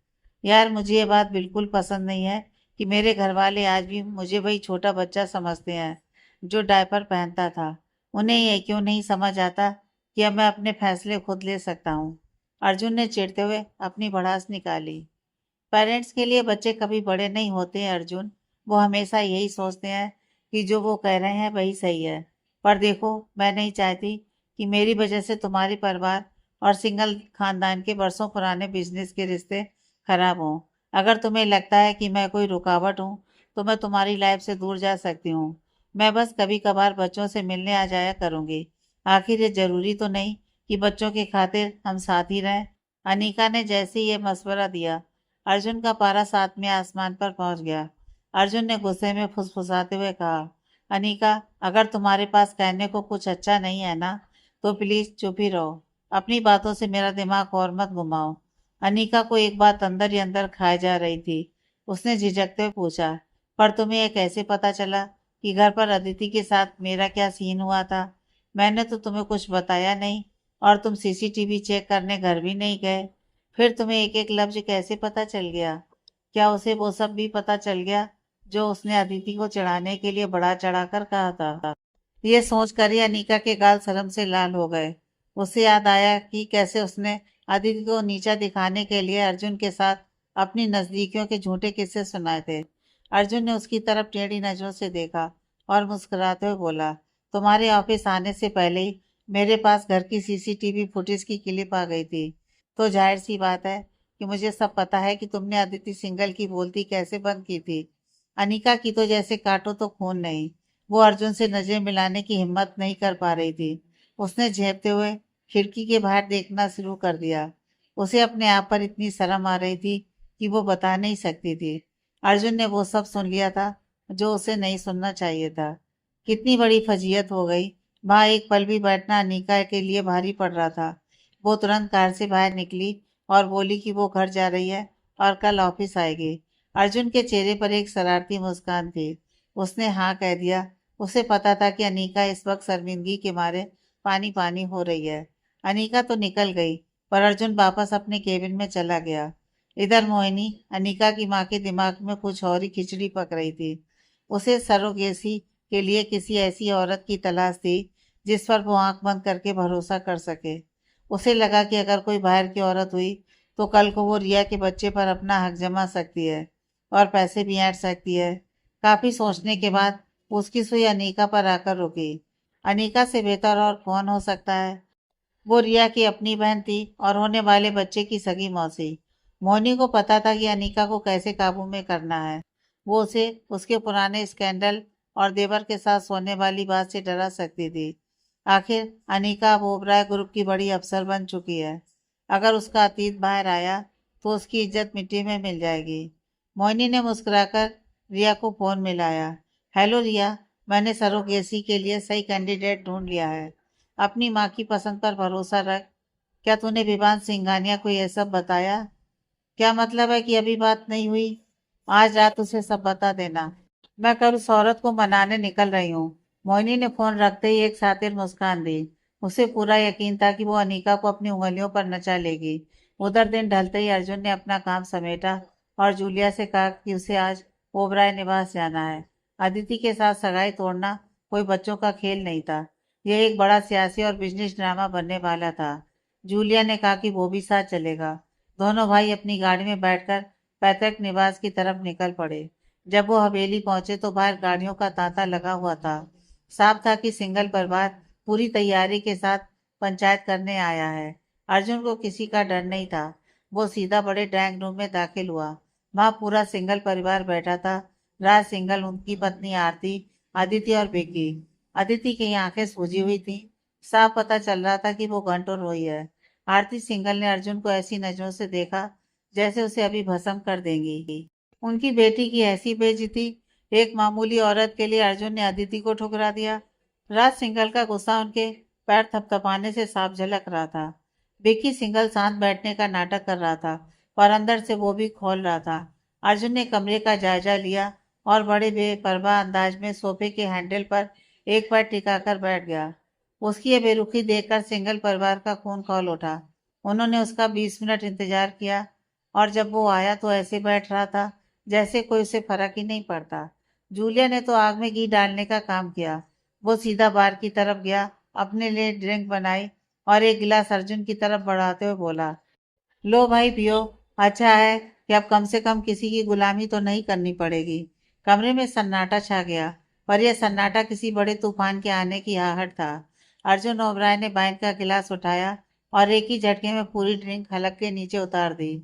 यार, मुझे ये बात बिल्कुल पसंद नहीं है कि मेरे घर वाले आज भी मुझे वही छोटा बच्चा समझते हैं जो डायपर पहनता था। उन्हें ये क्यों नहीं समझ आता कि अब मैं अपने फैसले खुद ले सकता हूँ? अर्जुन ने चिढ़ते हुए अपनी भड़ास निकाली। पेरेंट्स के लिए बच्चे कभी बड़े नहीं होते हैं अर्जुन। वो हमेशा यही सोचते हैं कि जो वो कह रहे हैं वही सही है। पर देखो, मैं नहीं चाहती कि मेरी वजह से तुम्हारे परिवार और सिंगल खानदान के बरसों पुराने बिजनेस के रिश्ते खराब हों। अगर तुम्हें लगता है कि मैं कोई रुकावट हूँ तो मैं तुम्हारी लाइफ से दूर जा सकती हूँ। मैं बस कभी कभार बच्चों से मिलने आ जाया करूँगी। आखिर ये जरूरी तो नहीं कि बच्चों के खातिर हम साथ ही रहें। अनीका ने जैसे ही ये मशवरा दिया, अर्जुन का पारा सातवें आसमान पर पहुंच गया। अर्जुन ने गुस्से में फुसफुसाते हुए कहा। अनीका, अगर तुम्हारे पास कहने को कुछ अच्छा नहीं है ना तो प्लीज चुप ही रहो। अपनी बातों से मेरा दिमाग और मत घुमाओ। अनीका को एक बात अंदर ही अंदर खाए जा रही थी। उसने झिझकते हुए पूछा, पर तुम्हें यह कैसे पता चला कि घर पर अदिति के साथ मेरा क्या सीन हुआ था? मैंने तो तुम्हें कुछ बताया नहीं और तुम सीसीटीवी चेक करने घर भी नहीं गए। फिर तुम्हें एक एक लफ्ज कैसे पता चल गया? क्या उसे वो सब भी पता चल गया जो उसने अदिति को चढ़ाने के लिए बढ़ा चढ़ाकर कहा था? ये सोचकर ही अनीका के गाल शर्म से लाल हो गए। उसे याद आया कि कैसे उसने अदिति को नीचा दिखाने के लिए अर्जुन के साथ अपनी नजदीकियों के झूठे किस्से सुनाए थे। अर्जुन ने उसकी तरफ टेढ़ी नजरों से देखा और मुस्कुराते हुए बोला, तुम्हारे ऑफिस आने से पहले ही मेरे पास घर की सीसीटीवी फुटेज की क्लिप आ गई थी, तो जाहिर सी बात है कि मुझे सब पता है कि तुमने अदिति सिंघल की बोलती कैसे बंद की थी। अनीका की तो जैसे काटो तो खून नहीं। वो अर्जुन से नजरें मिलाने की हिम्मत नहीं कर पा रही थी। उसने झेपते हुए खिड़की के बाहर देखना शुरू कर दिया। उसे अपने आप पर इतनी शर्म आ रही थी कि वो बता नहीं सकती थी। अर्जुन ने वो सब सुन लिया था जो उसे नहीं सुनना चाहिए था। कितनी बड़ी फजीयत हो गई। वहां एक पल भी बैठना अनीका के लिए भारी पड़ रहा था। वो तुरंत कार से बाहर निकली और बोली कि वो घर जा रही है और कल ऑफिस आएगी। अर्जुन के चेहरे पर एक शरारती मुस्कान थी। उसने हाँ कह दिया। उसे पता था कि अनीका इस वक्त शर्मिंदगी के मारे पानी पानी हो रही है। अनीका तो निकल गई, पर अर्जुन वापस अपने केबिन में चला गया। इधर मोहिनी, अनीका की माँ के दिमाग में कुछ और ही खिचड़ी पक रही थी। उसे सरोगेसी के लिए किसी ऐसी औरत की तलाश थी जिस पर वो आंख बंद करके भरोसा कर सके। उसे लगा कि अगर कोई बाहर की औरत हुई तो कल को वो रिया के बच्चे पर अपना हक जमा सकती है और पैसे भी ऐंठ सकती है। काफी सोचने के बाद उसकी सुई अनीका पर आकर रुकी। अनीका से बेहतर और कौन हो सकता है। वो रिया की अपनी बहन थी और होने वाले बच्चे की सगी मौसी। मोनी को पता था कि अनीका को कैसे काबू में करना है। वो उसे उसके पुराने स्कैंडल और देवर के साथ सोने वाली बात से डरा सकती थी। आखिर अनीका अब ओबराय ग्रुप की बड़ी अफसर बन चुकी है। अगर उसका अतीत बाहर आया तो उसकी इज्जत मिट्टी में मिल जाएगी। मोहिनी ने मुस्कुराकर रिया को फोन मिलाया। हेलो रिया, मैंने सरोगेसी के लिए सही कैंडिडेट ढूंढ लिया है। अपनी माँ की पसंद पर भरोसा रख। क्या तूने विवान सिंघानिया को यह सब बताया? क्या मतलब है कि अभी बात नहीं हुई? आज रात उसे सब बता देना। मैं कल उस औरत को मनाने निकल रही हूँ। मोहिनी ने फोन रखते ही एक सातिर मुस्कान दी। उसे पूरा यकीन था कि वो अनीका को अपनी उंगलियों पर नचा लेगी। उधर दिन ढलते ही अर्जुन ने अपना काम समेटा और जूलिया से कहा कि उसे आज ओबराय निवास जाना है। अदिति के साथ सगाई तोड़ना कोई बच्चों का खेल नहीं था। यह एक बड़ा सियासी और बिजनेस ड्रामा बनने वाला था। जूलिया ने कहा कि वो भी साथ चलेगा। दोनों भाई अपनी गाड़ी में बैठकर पैतृक निवास की तरफ निकल पड़े। जब वो हवेली पहुंचे तो बाहर गाड़ियों का तांता लगा हुआ था। साफ था कि सिंगल परिवार पूरी तैयारी के साथ पंचायत करने आया है। अर्जुन को किसी का डर नहीं था। वो सीधा बड़े ड्राइंग रूम में दाखिल हुआ। वहां पूरा सिंगल परिवार बैठा था। राज सिंगल, उनकी पत्नी आरती, अदिति और बेकी। अदिति की आंखें सूजी हुई थी। साफ पता चल रहा था कि वो घंटों रोई है। आरती सिंघल ने अर्जुन को ऐसी नजरों से देखा जैसे उसे अभी भस्म कर देंगी। उनकी बेटी की ऐसी बेइज्जती! एक मामूली औरत के लिए अर्जुन ने अदिति को ठुकरा दिया। राज सिंघल का गुस्सा उनके पैर थपथपाने से साफ झलक रहा था। विक्की सिंघल शांत बैठने का नाटक कर रहा था, पर अंदर से वो भी खोल रहा था। अर्जुन ने कमरे का जायजा लिया और बड़े बेपरवाह अंदाज में सोफे के हैंडल पर एक पैर टिकाकर बैठ गया। उसकी ये बेरुखी देखकर सिंगल परिवार का खून खौल उठा। उन्होंने उसका 20 मिनट इंतजार किया और जब वो आया तो ऐसे बैठ रहा था जैसे कोई उसे फर्क ही नहीं पड़ता। जूलिया ने तो आग में घी डालने का काम किया। वो सीधा बार की तरफ गया, अपने लिए ड्रिंक बनाई और एक गिलास अर्जुन की तरफ बढ़ाते हुए बोला, लो भाई पियो। अच्छा है कि अब कम से कम किसी की गुलामी तो नहीं करनी पड़ेगी। कमरे में सन्नाटा छा गया, पर यह सन्नाटा किसी बड़े तूफान के आने की आहट था। अर्जुन ओबराय ने वाइन का गिलास उठाया और एक ही झटके में पूरी ड्रिंक हलक के नीचे उतार दी।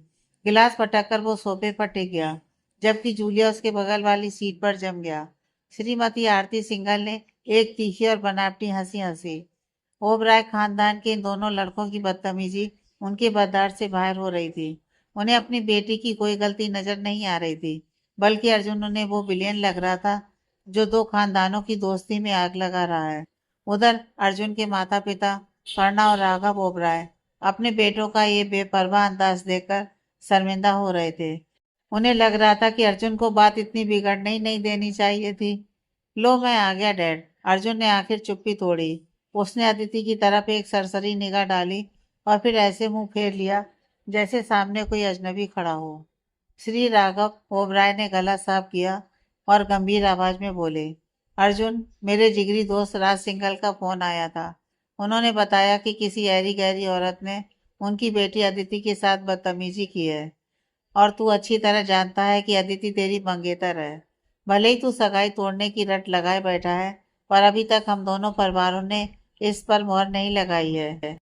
गिलास पटक कर वो सोफे पर टिक गया, जबकि जूलिया उसके बगल वाली सीट पर जम गया। श्रीमती आरती सिंघल ने एक तीखी और बनावटी हंसी हंसी। ओबराय खानदान के इन दोनों लड़कों की बदतमीजी उनके बर्दाश्त से बाहर हो रही थी। उन्हें अपनी बेटी की कोई गलती नजर नहीं आ रही थी, बल्कि अर्जुन उन्हें वो विलेन लग रहा था जो दो खानदानों की दोस्ती में आग लगा रहा है। उधर अर्जुन के माता पिता कर्णा और राघव ओबराय अपने बेटों का ये बेपरवाह अंदाज देखकर शर्मिंदा हो रहे थे। उन्हें लग रहा था कि अर्जुन को बात इतनी बिगड़ने ही नहीं देनी चाहिए थी। लो, मैं आ गया डैड। अर्जुन ने आखिर चुप्पी तोड़ी। उसने अदिति की तरफ एक सरसरी निगाह डाली और फिर ऐसे मुंह फेर लिया जैसे सामने कोई अजनबी खड़ा हो। श्री राघव ओबराय ने गला साफ किया और गंभीर आवाज में बोले, अर्जुन, मेरे जिगरी दोस्त राज सिंघल का फोन आया था। उन्होंने बताया कि किसी ऐरी गैरी औरत ने उनकी बेटी अदिति के साथ बदतमीजी की है और तू अच्छी तरह जानता है कि अदिति तेरी मंगेतर है। भले ही तू सगाई तोड़ने की रट लगाए बैठा है, पर अभी तक हम दोनों परिवारों ने इस पर मोहर नहीं लगाई है।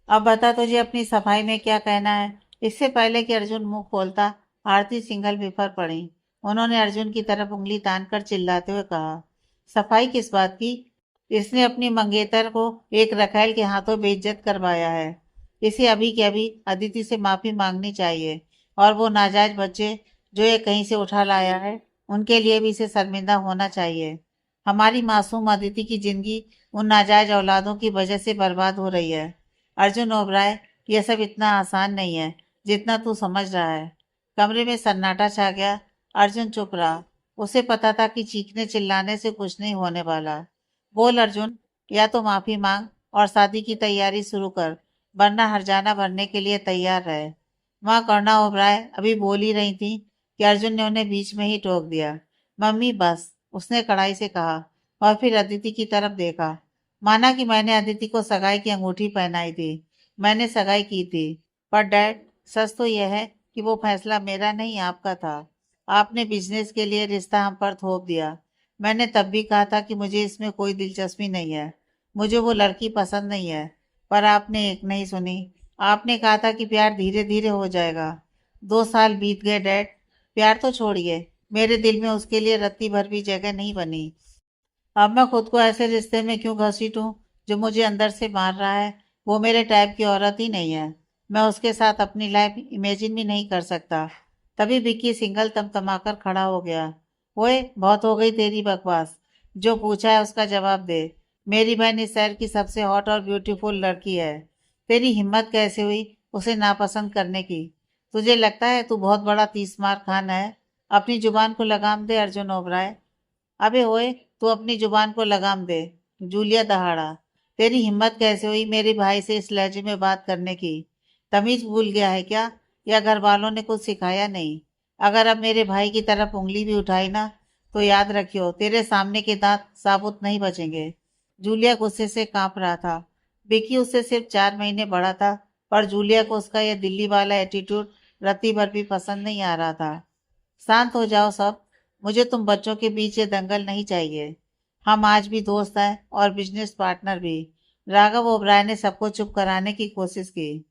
अब बता, तुझे अपनी सफाई में क्या कहना है? इससे पहले कि अर्जुन मुंह खोलता, आरती सिंघल बिफर पड़ी। उन्होंने अर्जुन की तरफ उंगली तानकर चिल्लाते हुए कहा, सफाई किस बात की? इसने अपनी मंगेतर को एक रखैल के हाथों बेइज्जत करवाया है। इसे अभी के अभी अदिति से माफी मांगनी चाहिए और वो नाजायज बच्चे जो ये कहीं से उठा लाया है उनके लिए भी इसे शर्मिंदा होना चाहिए। हमारी मासूम अदिति की जिंदगी उन नाजायज औलादों की वजह से बर्बाद हो रही है। अर्जुन ओबराय, यह सब इतना आसान नहीं है जितना तू समझ रहा है। कमरे में सन्नाटा छा गया। अर्जुन चुप रहा। उसे पता था कि चीखने चिल्लाने से कुछ नहीं होने वाला। बोल अर्जुन, या तो माफी मांग और शादी की तैयारी शुरू कर, वरना हर्जाना भरने के लिए तैयार रहे। माँ कर्णा ओबराय अभी बोल ही रही थी कि अर्जुन ने उन्हें बीच में ही टोक दिया। मम्मी बस, उसने कड़ाई से कहा और फिर अदिति की तरफ देखा। माना कि मैंने अदिति को सगाई की अंगूठी पहनाई थी, मैंने सगाई की थी। पर डैड, सच तो यह है कि वो फैसला मेरा नहीं आपका था। आपने बिजनेस के लिए रिश्ता हम पर थोप दिया। मैंने तब भी कहा था कि मुझे इसमें कोई दिलचस्पी नहीं है, मुझे वो लड़की पसंद नहीं है। पर आपने एक नहीं सुनी। आपने कहा था कि प्यार धीरे धीरे हो जाएगा। 2 साल बीत गए डैड। प्यार तो छोड़िए, मेरे दिल में उसके लिए रत्ती भर भी जगह नहीं बनी। अब मैं खुद को ऐसे रिश्ते में क्यों घसीटूं जो मुझे अंदर से मार रहा है। वो मेरे टाइप की औरत ही नहीं है। मैं उसके साथ अपनी लाइफ इमेजिन भी नहीं कर सकता। तभी विक्की सिंगल तमतमाकर खड़ा हो गया। ओए, बहुत हो गई तेरी बकवास। जो पूछा है उसका जवाब दे। मेरी बहन इस शहर की सबसे हॉट और ब्यूटीफुल लड़की है। तेरी हिम्मत कैसे हुई उसे नापसंद करने की। तुझे लगता है तू बहुत बड़ा तीस मार खान है। अपनी जुबान को लगाम दे अर्जुन ओबराय। अबे ओए, तू अपनी जुबान को लगाम दे। जूलिया दहाड़ा। तेरी हिम्मत कैसे हुई मेरे भाई से इस लहजे में बात करने की। तमीज भूल गया है क्या, या घर वालों ने कुछ सिखाया नहीं। अगर अब मेरे भाई की तरफ उंगली भी उठाई ना, तो याद रखियो तेरे सामने के दांत साबुत नहीं बचेंगे। जूलिया गुस्से से कांप रहा था। विकी उससे सिर्फ 4 महीने बड़ा था, पर जूलिया को उसका यह दिल्ली वाला एटीट्यूड रत्ती भर भी पसंद नहीं आ रहा था। शांत हो जाओ सब। मुझे तुम बच्चों के बीच ये दंगल नहीं चाहिए। हम आज भी दोस्त हैं और बिजनेस पार्टनर भी। राघव ओबराय ने सबको चुप कराने की कोशिश की।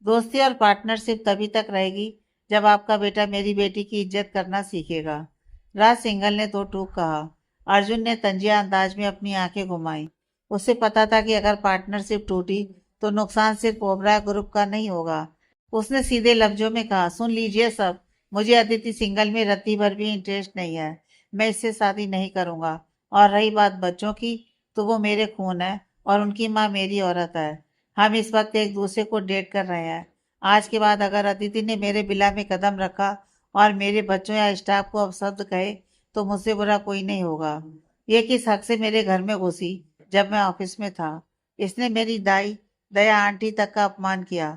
दोस्ती और पार्टनरशिप तभी तक रहेगी जब आपका बेटा मेरी बेटी की इज्जत करना सीखेगा। राज सिंघल ने तो टूक कहा। अर्जुन ने तंजिया अंदाज में अपनी आंखें घुमाई। उसे पता था कि अगर पार्टनरशिप टूटी तो नुकसान सिर्फ ओबराय ग्रुप का नहीं होगा। उसने सीधे लफ्जों में कहा, सुन लीजिए सब, मुझे अदिति सिंगल में रत्ती भर भी इंटरेस्ट नहीं है। मैं इससे शादी नहीं करूंगा। और रही बात बच्चों की, तो वो मेरे खून है और उनकी माँ मेरी औरत है। हम इस वक्त एक दूसरे को डेट कर रहे हैं। आज के बाद अगर अदिति ने मेरे विला में कदम रखा और मेरे बच्चों या स्टाफ को अपशब्द कहे, तो मुझसे बुरा कोई नहीं होगा। ये किस हक से मेरे घर में घुसी जब मैं ऑफिस में था। इसने मेरी दाई दया आंटी तक का अपमान किया।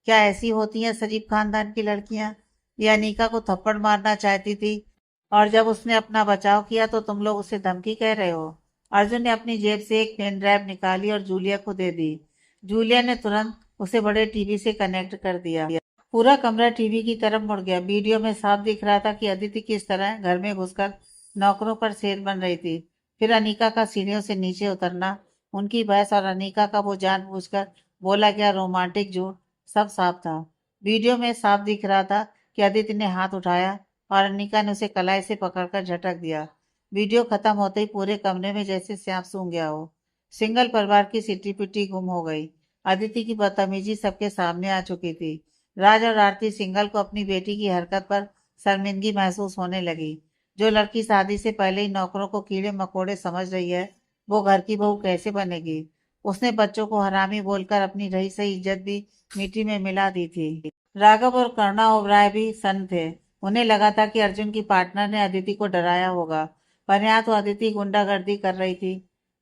क्या ऐसी होती हैं शरीफ खानदान की लड़कियां। ये अनीका को थप्पड़ मारना चाहती थी, और जब उसने अपना बचाव किया तो तुम लोग उसे धमकी कह रहे हो। अर्जुन ने अपनी जेब से एक पेन ड्राइव निकाली और जूलिया को दे दी। जूलिया ने तुरंत उसे बड़े टीवी से कनेक्ट कर दिया। पूरा कमरा टीवी की तरफ मुड़ गया। वीडियो में साफ दिख रहा था कि अदिति किस तरह घर में घुसकर नौकरों पर शेर बन रही थी। फिर अनीका का सीढ़ियों से नीचे उतरना, उनकी बहस और अनीका का वो जानबूझकर बोला गया रोमांटिक झूठ, सब साफ था। वीडियो में साफ दिख रहा था कि अदिति ने हाथ उठाया और अनिका ने उसे कलाई से पकड़कर झटक दिया। वीडियो खत्म होते ही पूरे कमरे में जैसे सांप सूंघ गया हो। सिंगल परिवार की सिटी पिटी गुम हो गई। अदिति की बदतमीजी सबके सामने आ चुकी थी। राज और आरती सिंगल को अपनी बेटी की हरकत पर शर्मिंदगी महसूस होने लगी। जो लड़की शादी से पहले ही नौकरों को कीड़े मकोड़े समझ रही है, वो घर की बहू कैसे बनेगी। उसने बच्चों को हरामी बोलकर अपनी रही सही इज्जत भी मिट्टी में मिला दी थी। राघव और करुणा ओबराय भी सन्न थे। उन्हें लगा था कि अर्जुन की पार्टनर ने अदिति को डराया होगा, पर यहाँ तो अदिति गुंडागर्दी कर रही थी।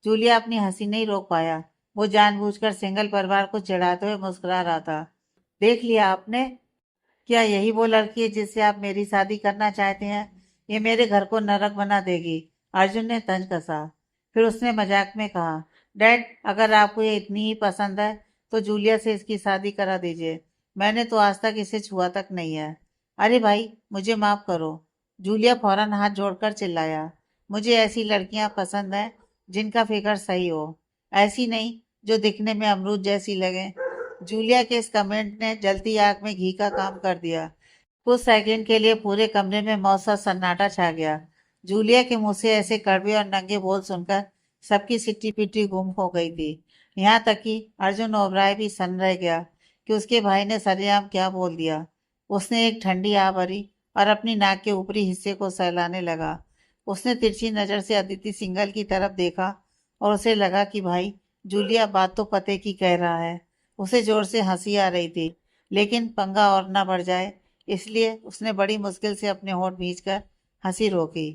जूलिया अपनी हंसी नहीं रोक पाया। वो जानबूझकर सिंगल परिवार को चिढ़ाते हुए मुस्कुरा रहा था। देख लिया आपने, क्या यही वो लड़की है जिससे आप मेरी शादी करना चाहते हैं। ये मेरे घर को नरक बना देगी। अर्जुन ने तंज कसा। फिर उसने मजाक में कहा, डैड, अगर आपको ये इतनी ही पसंद है तो जूलिया से इसकी शादी करा दीजिए। मैंने तो आज तक इसे छुआ तक नहीं है। अरे भाई, मुझे माफ करो। जूलिया फौरन हाथ जोड़कर चिल्लाया। मुझे ऐसी लड़कियां पसंद हैं जिनका फिगर सही हो, ऐसी नहीं जो दिखने में अमरूद जैसी लगे। जूलिया के इस कमेंट ने जलती आग में घी का काम कर दिया। कुछ सेकंड के लिए पूरे कमरे में मौन सा सन्नाटा छा गया। जूलिया के मुंह से ऐसे कड़वे और नंगे बोल सुनकर सबकी सिट्टी पिट्टी गुम हो गई थी। यहाँ तक कि अर्जुन ओबराय भी सन्न रह गया कि उसके भाई ने सरेआम क्या बोल दिया। उसने एक ठंडी आ भरी और अपनी नाक के ऊपरी हिस्से को सहलाने लगा। उसने तिरछी नजर से अदिति सिंगल की तरफ देखा और उसे लगा कि भाई, जूलिया बात तो पते की कह रहा है। उसे जोर से हंसी आ रही थी, लेकिन पंगा और ना बढ़ जाए इसलिए उसने बड़ी मुश्किल से अपने होंठ भींचकर हंसी रोकी।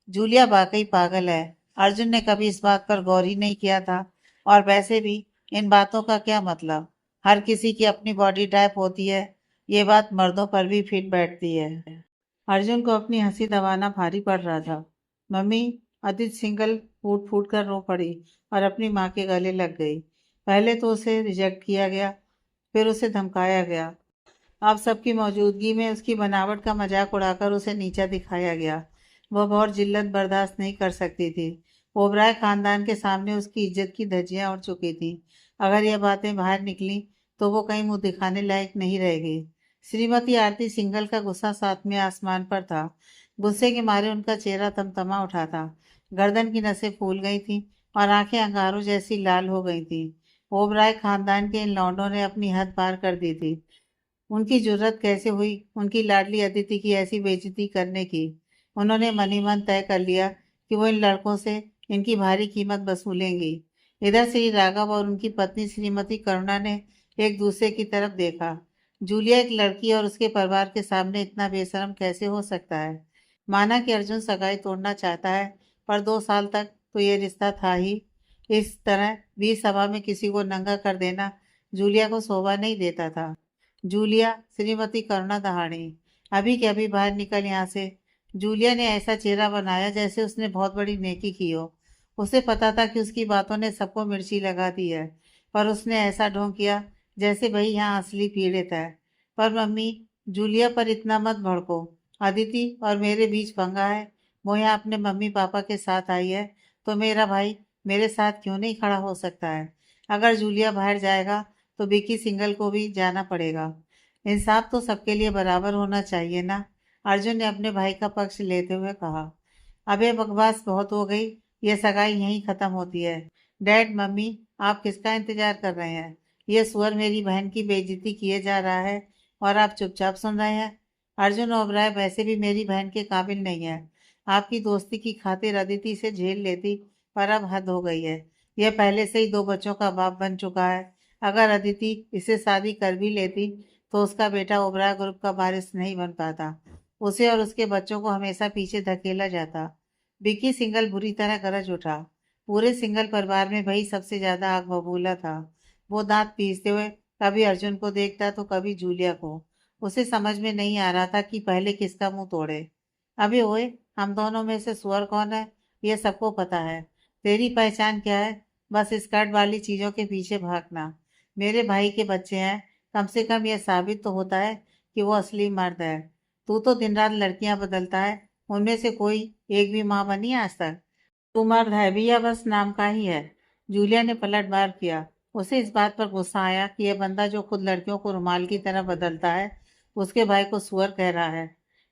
जूलिया वाकई पागल है। अर्जुन ने कभी इस बात पर गौर ही नहीं किया था। और वैसे भी इन बातों का क्या मतलब। हर किसी की अपनी बॉडी टाइप होती है। ये बात मर्दों पर भी फिट बैठती है। अर्जुन को अपनी हंसी दबाना भारी पड़ रहा था। मम्मी, अदिति सिंगल फूट फूट कर रो पड़ी और अपनी माँ के गले लग गई। पहले तो उसे रिजेक्ट किया गया, फिर उसे धमकाया गया। अब सबकी मौजूदगी में उसकी बनावट का मजाक उड़ाकर उसे नीचा दिखाया गया। वह बहुत जिल्लत बर्दाश्त नहीं कर सकती थी। ओबराय खानदान के सामने उसकी इज्जत की धज्जियां उड़ चुकी थी। अगर यह बातें बाहर निकली तो वो कहीं मुंह दिखाने लायक नहीं रहेगी। श्रीमती आरती सिंघल का गुस्सा सातवें आसमान पर था। गुस्से के मारे उनका चेहरा तमतमा उठा था। गर्दन की नसें फूल गई थीं और आंखें अंगारों जैसी लाल हो गई थीं। ओबराय खानदान के इन लौंडों ने अपनी हद पार कर दी थी। उनकी जुर्रत कैसे हुई उनकी लाडली अदिति की ऐसी बेइज्जती करने की। उन्होंने मन ही मन तय कर लिया कि वो इन लड़कों से इनकी भारी कीमत वसूलेंगी। इधर श्री राघव और उनकी पत्नी श्रीमती करुणा ने एक दूसरे की तरफ देखा। जूलिया एक लड़की और उसके परिवार के सामने इतना बेशर्म कैसे हो सकता है। माना कि अर्जुन सगाई तोड़ना चाहता है, पर 2 साल तक तो ये रिश्ता था ही। इस तरह बीच सभा में किसी को नंगा कर देना जूलिया को शोभा नहीं देता था। जूलिया, श्रीमती करुणा दहाड़ी, अभी के अभी बाहर निकल यहाँ से। जूलिया ने ऐसा चेहरा बनाया जैसे उसने बहुत बड़ी नेकी की हो। उसे पता था कि उसकी बातों ने सबको मिर्ची लगा दी है, पर उसने ऐसा ढोंग किया जैसे भाई यहाँ असली पीड़ित है। पर मम्मी, जूलिया पर इतना मत भड़को। अदिति और मेरे बीच पंगा है। वो यहाँ अपने मम्मी पापा के साथ आई है, तो मेरा भाई मेरे साथ क्यों नहीं खड़ा हो सकता है। अगर जूलिया बाहर जाएगा तो विकी सिंगल को भी जाना पड़ेगा। इंसाफ तो सबके लिए बराबर होना चाहिए ना। अर्जुन ने अपने भाई का पक्ष लेते हुए कहा। अबे बकवास बहुत हो गई। ये सगाई यहीं खत्म होती है। डैड, मम्मी, आप किसका इंतजार कर रहे हैं। ये सुअर मेरी बहन की बेइज्जती किए जा रहा है और आप चुपचाप सुन रहे हैं। अर्जुन ओबराय वैसे भी मेरी बहन के काबिल नहीं है। आपकी दोस्ती की खातिर अदिति से झेल लेती, पर अब हद हो गई है। यह पहले से ही 2 बच्चों का बाप बन चुका है। अगर अदिति इसे शादी कर भी लेती तो उसका बेटा ओबराय ग्रुप का वारिस नहीं बन पाता। उसे और उसके बच्चों को हमेशा पीछे धकेला जाता। विकी सिंगल बुरी तरह गरज उठा। पूरे सिंगल परिवार में वही सबसे ज्यादा आग बबूला था। वो दांत पीसते हुए कभी अर्जुन को देखता तो कभी जूलिया को। उसे समझ में नहीं आ रहा था कि पहले किसका मुंह तोड़े। अबे ओए, हम दोनों में से सुअर कौन है, ये सबको पता है। तेरी पहचान क्या है। बस स्कर्ट वाली चीजों के पीछे भागना। मेरे भाई के बच्चे हैं, कम से कम यह साबित तो होता है कि वो असली मर्द है। तू तो दिन रात लड़कियां बदलता है, उनमें से कोई एक भी माँ बनी आज तक। तू मर्द है भी या बस नाम का ही है। जूलिया ने पलटवार किया। उसे इस बात पर गुस्सा आया कि यह बंदा जो खुद लड़कियों को रुमाल की तरह बदलता है, उसके भाई को सुअर कह रहा है।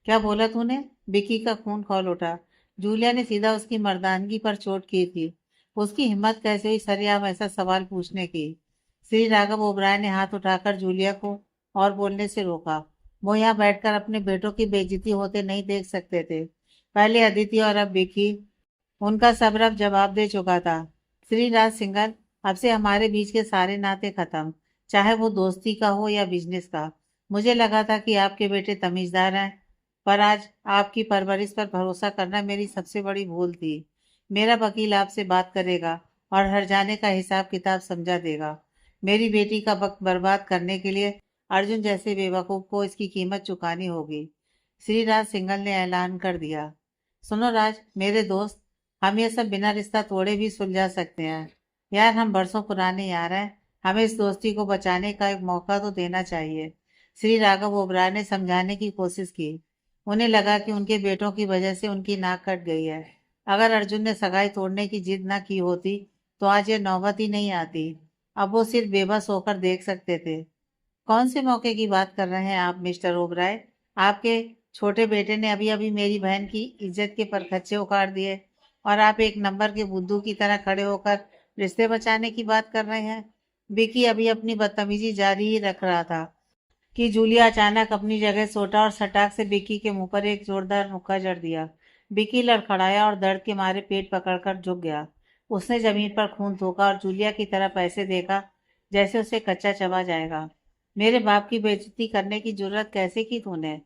क्या बोला तूने। विकी का खून खौल उठा। जूलिया ने सीधा उसकी मर्दानगी पर चोट की थी। उसकी हिम्मत कैसे हुई सरेआम ऐसा सवाल पूछने की। श्री राघव ओबराय ने हाथ उठाकर जूलिया को और बोलने से रोका। वो यहाँ बैठकर अपने बेटों की बेइज्जती होते नहीं देख सकते थे। पहले अदिति और अब विकी। उनका सब्र अब जवाब दे चुका था। श्री राज सिंघल, अब से हमारे बीच के सारे नाते खत्म, चाहे वो दोस्ती का हो या बिजनेस का। मुझे लगा था कि आपके बेटे तमीजदार हैं, पर आज आपकी परवरिश पर भरोसा करना मेरी सबसे बड़ी भूल थी। मेरा वकील आपसे बात करेगा और हर जाने का हिसाब किताब समझा देगा। मेरी बेटी का वक्त बर्बाद करने के लिए अर्जुन जैसे बेवकूफ को इसकी कीमत चुकानी होगी। श्री राज सिंघल ने ऐलान कर दिया। सुनो राज, मेरे दोस्त, हम ये सब बिना रिश्ता तोड़े भी सुलझा सकते हैं। यार, हम बरसों पुराने यार हैं। हमें इस दोस्ती को बचाने का एक मौका तो देना चाहिए। श्री राघव ओबराय ने समझाने की कोशिश की। उन्हें लगा कि उनके बेटों की वजह से उनकी नाक कट गई है। अगर अर्जुन ने सगाई तोड़ने की जिद ना की होती तो आज ये नौबत ही नहीं आती। अब वो सिर्फ बेबस होकर देख सकते थे। कौन से मौके की बात कर रहे हैं आप मिस्टर ओबराय। आपके छोटे बेटे ने अभी अभी मेरी बहन की इज्जत के परखच्चे उखाड़ दिए और आप एक नंबर के बुद्धू की तरह खड़े होकर रिश्ते बचाने की बात कर रहे हैं। विकी अभी अपनी बदतमीजी जारी ही रख रहा था कि जूलिया अचानक अपनी जगह सोटा और सटाक से विकी के मुंह पर एक जोरदार मुक्का जड़ दिया। विकी लड़खड़ाया और दर्द के मारे पेट पकड़कर झुक गया। उसने जमीन पर खून थूका और जूलिया की तरफ ऐसे देखा जैसे उसे कच्चा चबा जाएगा। मेरे बाप की बेइज्जती करने की जुर्रत कैसे की तूने।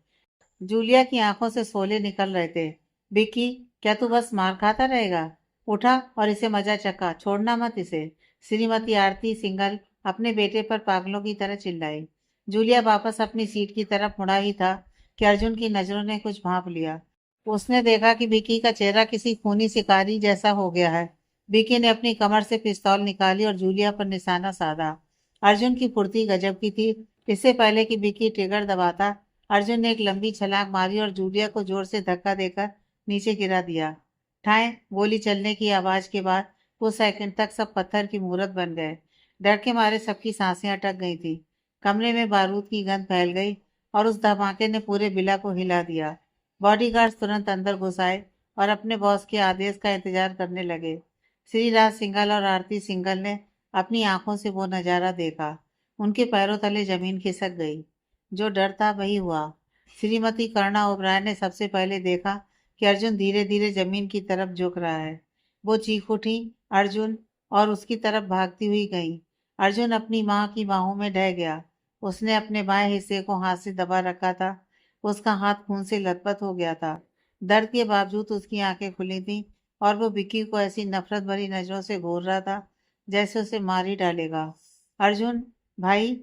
जूलिया की आंखों से शोले निकल रहे थे। विकी, क्या तू बस मार खाता रहेगा। उठा और इसे मजा चखा, छोड़ना मत इसे। श्रीमती आरती सिंघल अपने बेटे पर पागलों की तरह चिल्लाई। जूलिया वापस अपनी सीट की तरफ मुड़ा ही था कि अर्जुन की नजरों ने कुछ भांप लिया। उसने देखा कि विकी का चेहरा किसी खूनी शिकारी जैसा हो गया है। विकी ने अपनी कमर से पिस्तौल निकाली और जूलिया पर निशाना साधा। अर्जुन की फुर्ती गजब की थी। इससे पहले कि विक्की ट्रिगर दबाता, अर्जुन ने एक लंबी छलांग मारी और जूलिया को जोर से धक्का देकर नीचे गिरा दिया। ठाए गोली चलने की आवाज के बाद कुछ सेकंड तक सब पत्थर की मूरत बन गए। डर के मारे सबकी सांसें अटक गई थी। कमरे में बारूद की गंध फैल गई और उस धमाके ने पूरे विला को हिला दिया। बॉडीगार्ड्स तुरंत अंदर घुस आए और अपने बॉस के आदेश का इंतजार करने लगे। श्री राज सिंघल और आरती सिंघल ने अपनी आंखों से वो नजारा देखा। उनके पैरों तले जमीन खिसक गई। जो डर था वही हुआ। श्रीमती करुणा ओबराय ने सबसे पहले देखा कि अर्जुन धीरे धीरे जमीन की तरफ झुक रहा है। वो चीख उठी, अर्जुन, और उसकी तरफ भागती हुई गई। अर्जुन अपनी माँ की बाहों में ढह गया। उसने अपने बाएं हिस्से को हाथ से दबा रखा था। उसका हाथ खून से लथपथ हो गया था। दर्द के बावजूद उसकी आंखें खुली थीं और वो विक्की को ऐसी नफरत भरी नजरों से घूर रहा था जैसे उसे मार ही डालेगा। अर्जुन भाई!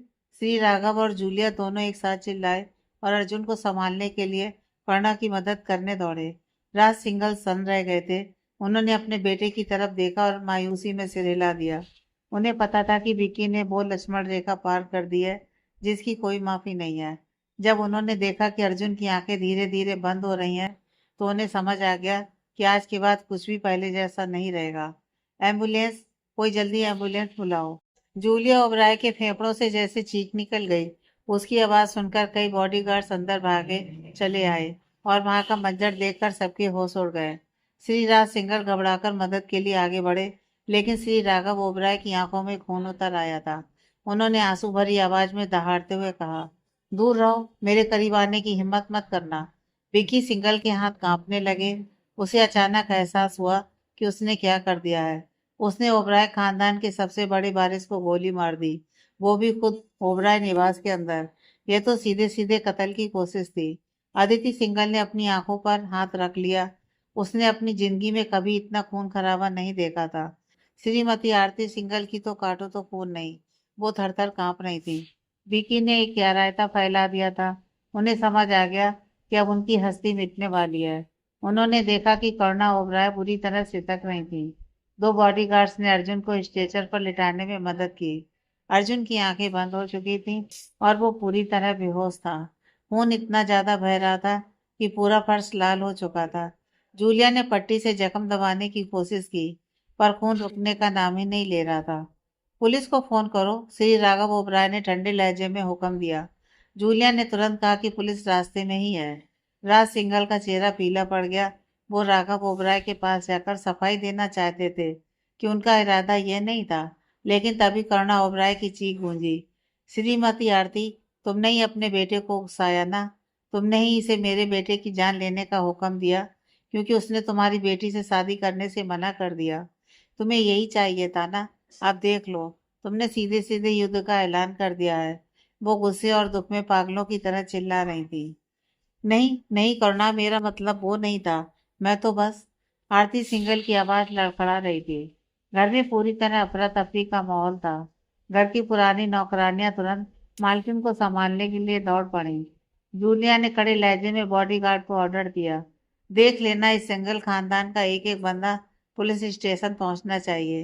श्री राघव और जूलिया दोनों एक साथ चिल्लाए और अर्जुन को संभालने के लिए करुणा की मदद करने दौड़े। राज सिंघल सन्न रह गए थे। उन्होंने अपने बेटे की तरफ देखा और मायूसी में सिर हिला दिया। उन्हें पता था कि विक्की ने वो लक्ष्मण रेखा पार कर दी है जिसकी कोई माफी नहीं है। जब उन्होंने देखा कि अर्जुन की आंखें धीरे धीरे बंद हो रही हैं तो उन्हें समझ आ गया कि आज के बाद कुछ भी पहले जैसा नहीं रहेगा। एम्बुलेंस! कोई जल्दी एम्बुलेंस बुलाओ। जूलिया ओबराय के फेफड़ों से जैसे चीख निकल गई। उसकी आवाज सुनकर कई बॉडीगार्ड्स अंदर भागे चले आए और वहां का मंजर देखकर सबके होश उड़ गए। श्री राज सिंघल घबराकर मदद के लिए आगे बढ़े, लेकिन श्री राघव ओबराय की आंखों में खून उतर आया था। उन्होंने आंसू भरी आवाज में दहाड़ते हुए कहा, दूर रहो, मेरे करीब आने की हिम्मत मत करना। विक्की सिंघल के हाथ कांपने लगे। उसे अचानक एहसास हुआ कि उसने क्या कर दिया है। उसने ओबराय खानदान के सबसे बड़े वारिस को गोली मार दी, वो भी खुद ओबराय निवास के अंदर। यह तो सीधे सीधे कत्ल की कोशिश थी। अदिति सिंघल ने अपनी आंखों पर हाथ रख लिया। उसने अपनी जिंदगी में कभी इतना खून खराबा नहीं देखा था। श्रीमती आरती सिंघल की तो काटो तो खून नहीं, वो थर थर कांप रही थी। विकी ने एक रायता फैला दिया था। उन्हें समझ आ गया कि अब उनकी हस्ती मिटने वाली है। उन्होंने देखा कि करुणा ओबराय बुरी तरह सिसक रही थी। दो बॉडीगार्ड्स ने अर्जुन को स्ट्रेचर पर लिटाने में मदद की। अर्जुन की आंखें बंद हो चुकी थीं और वो पूरी तरह बेहोश था। खून इतना ज्यादा बह रहा था कि पूरा फर्श लाल हो चुका था। जूलिया ने पट्टी से जख्म दबाने की कोशिश की, पर खून रुकने का नाम ही नहीं ले रहा था। पुलिस को फोन करो, श्री राघव ओबराय ने ठंडे लहजे में हुक्म दिया। जूलिया ने तुरंत कहा कि पुलिस रास्ते में ही है। राज सिंघल का चेहरा पीला पड़ गया। वो राघव ओबराय के पास जाकर सफाई देना चाहते थे कि उनका इरादा यह नहीं था, लेकिन तभी करुणा ओबराय की चीख गूंजी, श्रीमती आरती, तुमने ही अपने बेटे को उकसाया ना? तुमने ही इसे मेरे बेटे की जान लेने का हुक्म दिया क्योंकि उसने तुम्हारी बेटी से शादी करने से मना कर दिया। तुम्हें यही चाहिए था ना? अब देख लो, तुमने सीधे सीधे युद्ध का ऐलान कर दिया है। वो गुस्से और दुख में पागलों की तरह चिल्ला रही थी। नहीं नहीं करुणा, मेरा मतलब वो नहीं था। मैं तो बस। आरती सिंघल की आवाज लड़खड़ा रही थी। घर में पूरी तरह अफरा तफरी का माहौल था। घर की पुरानी नौकरानियां तुरंत मालकिन को संभालने के लिए दौड़ पड़ी। जूलिया ने कड़े लहजे में बॉडीगार्ड को ऑर्डर दिया, देख लेना, इस सिंघल खानदान का एक एक बंदा पुलिस स्टेशन पहुंचना चाहिए,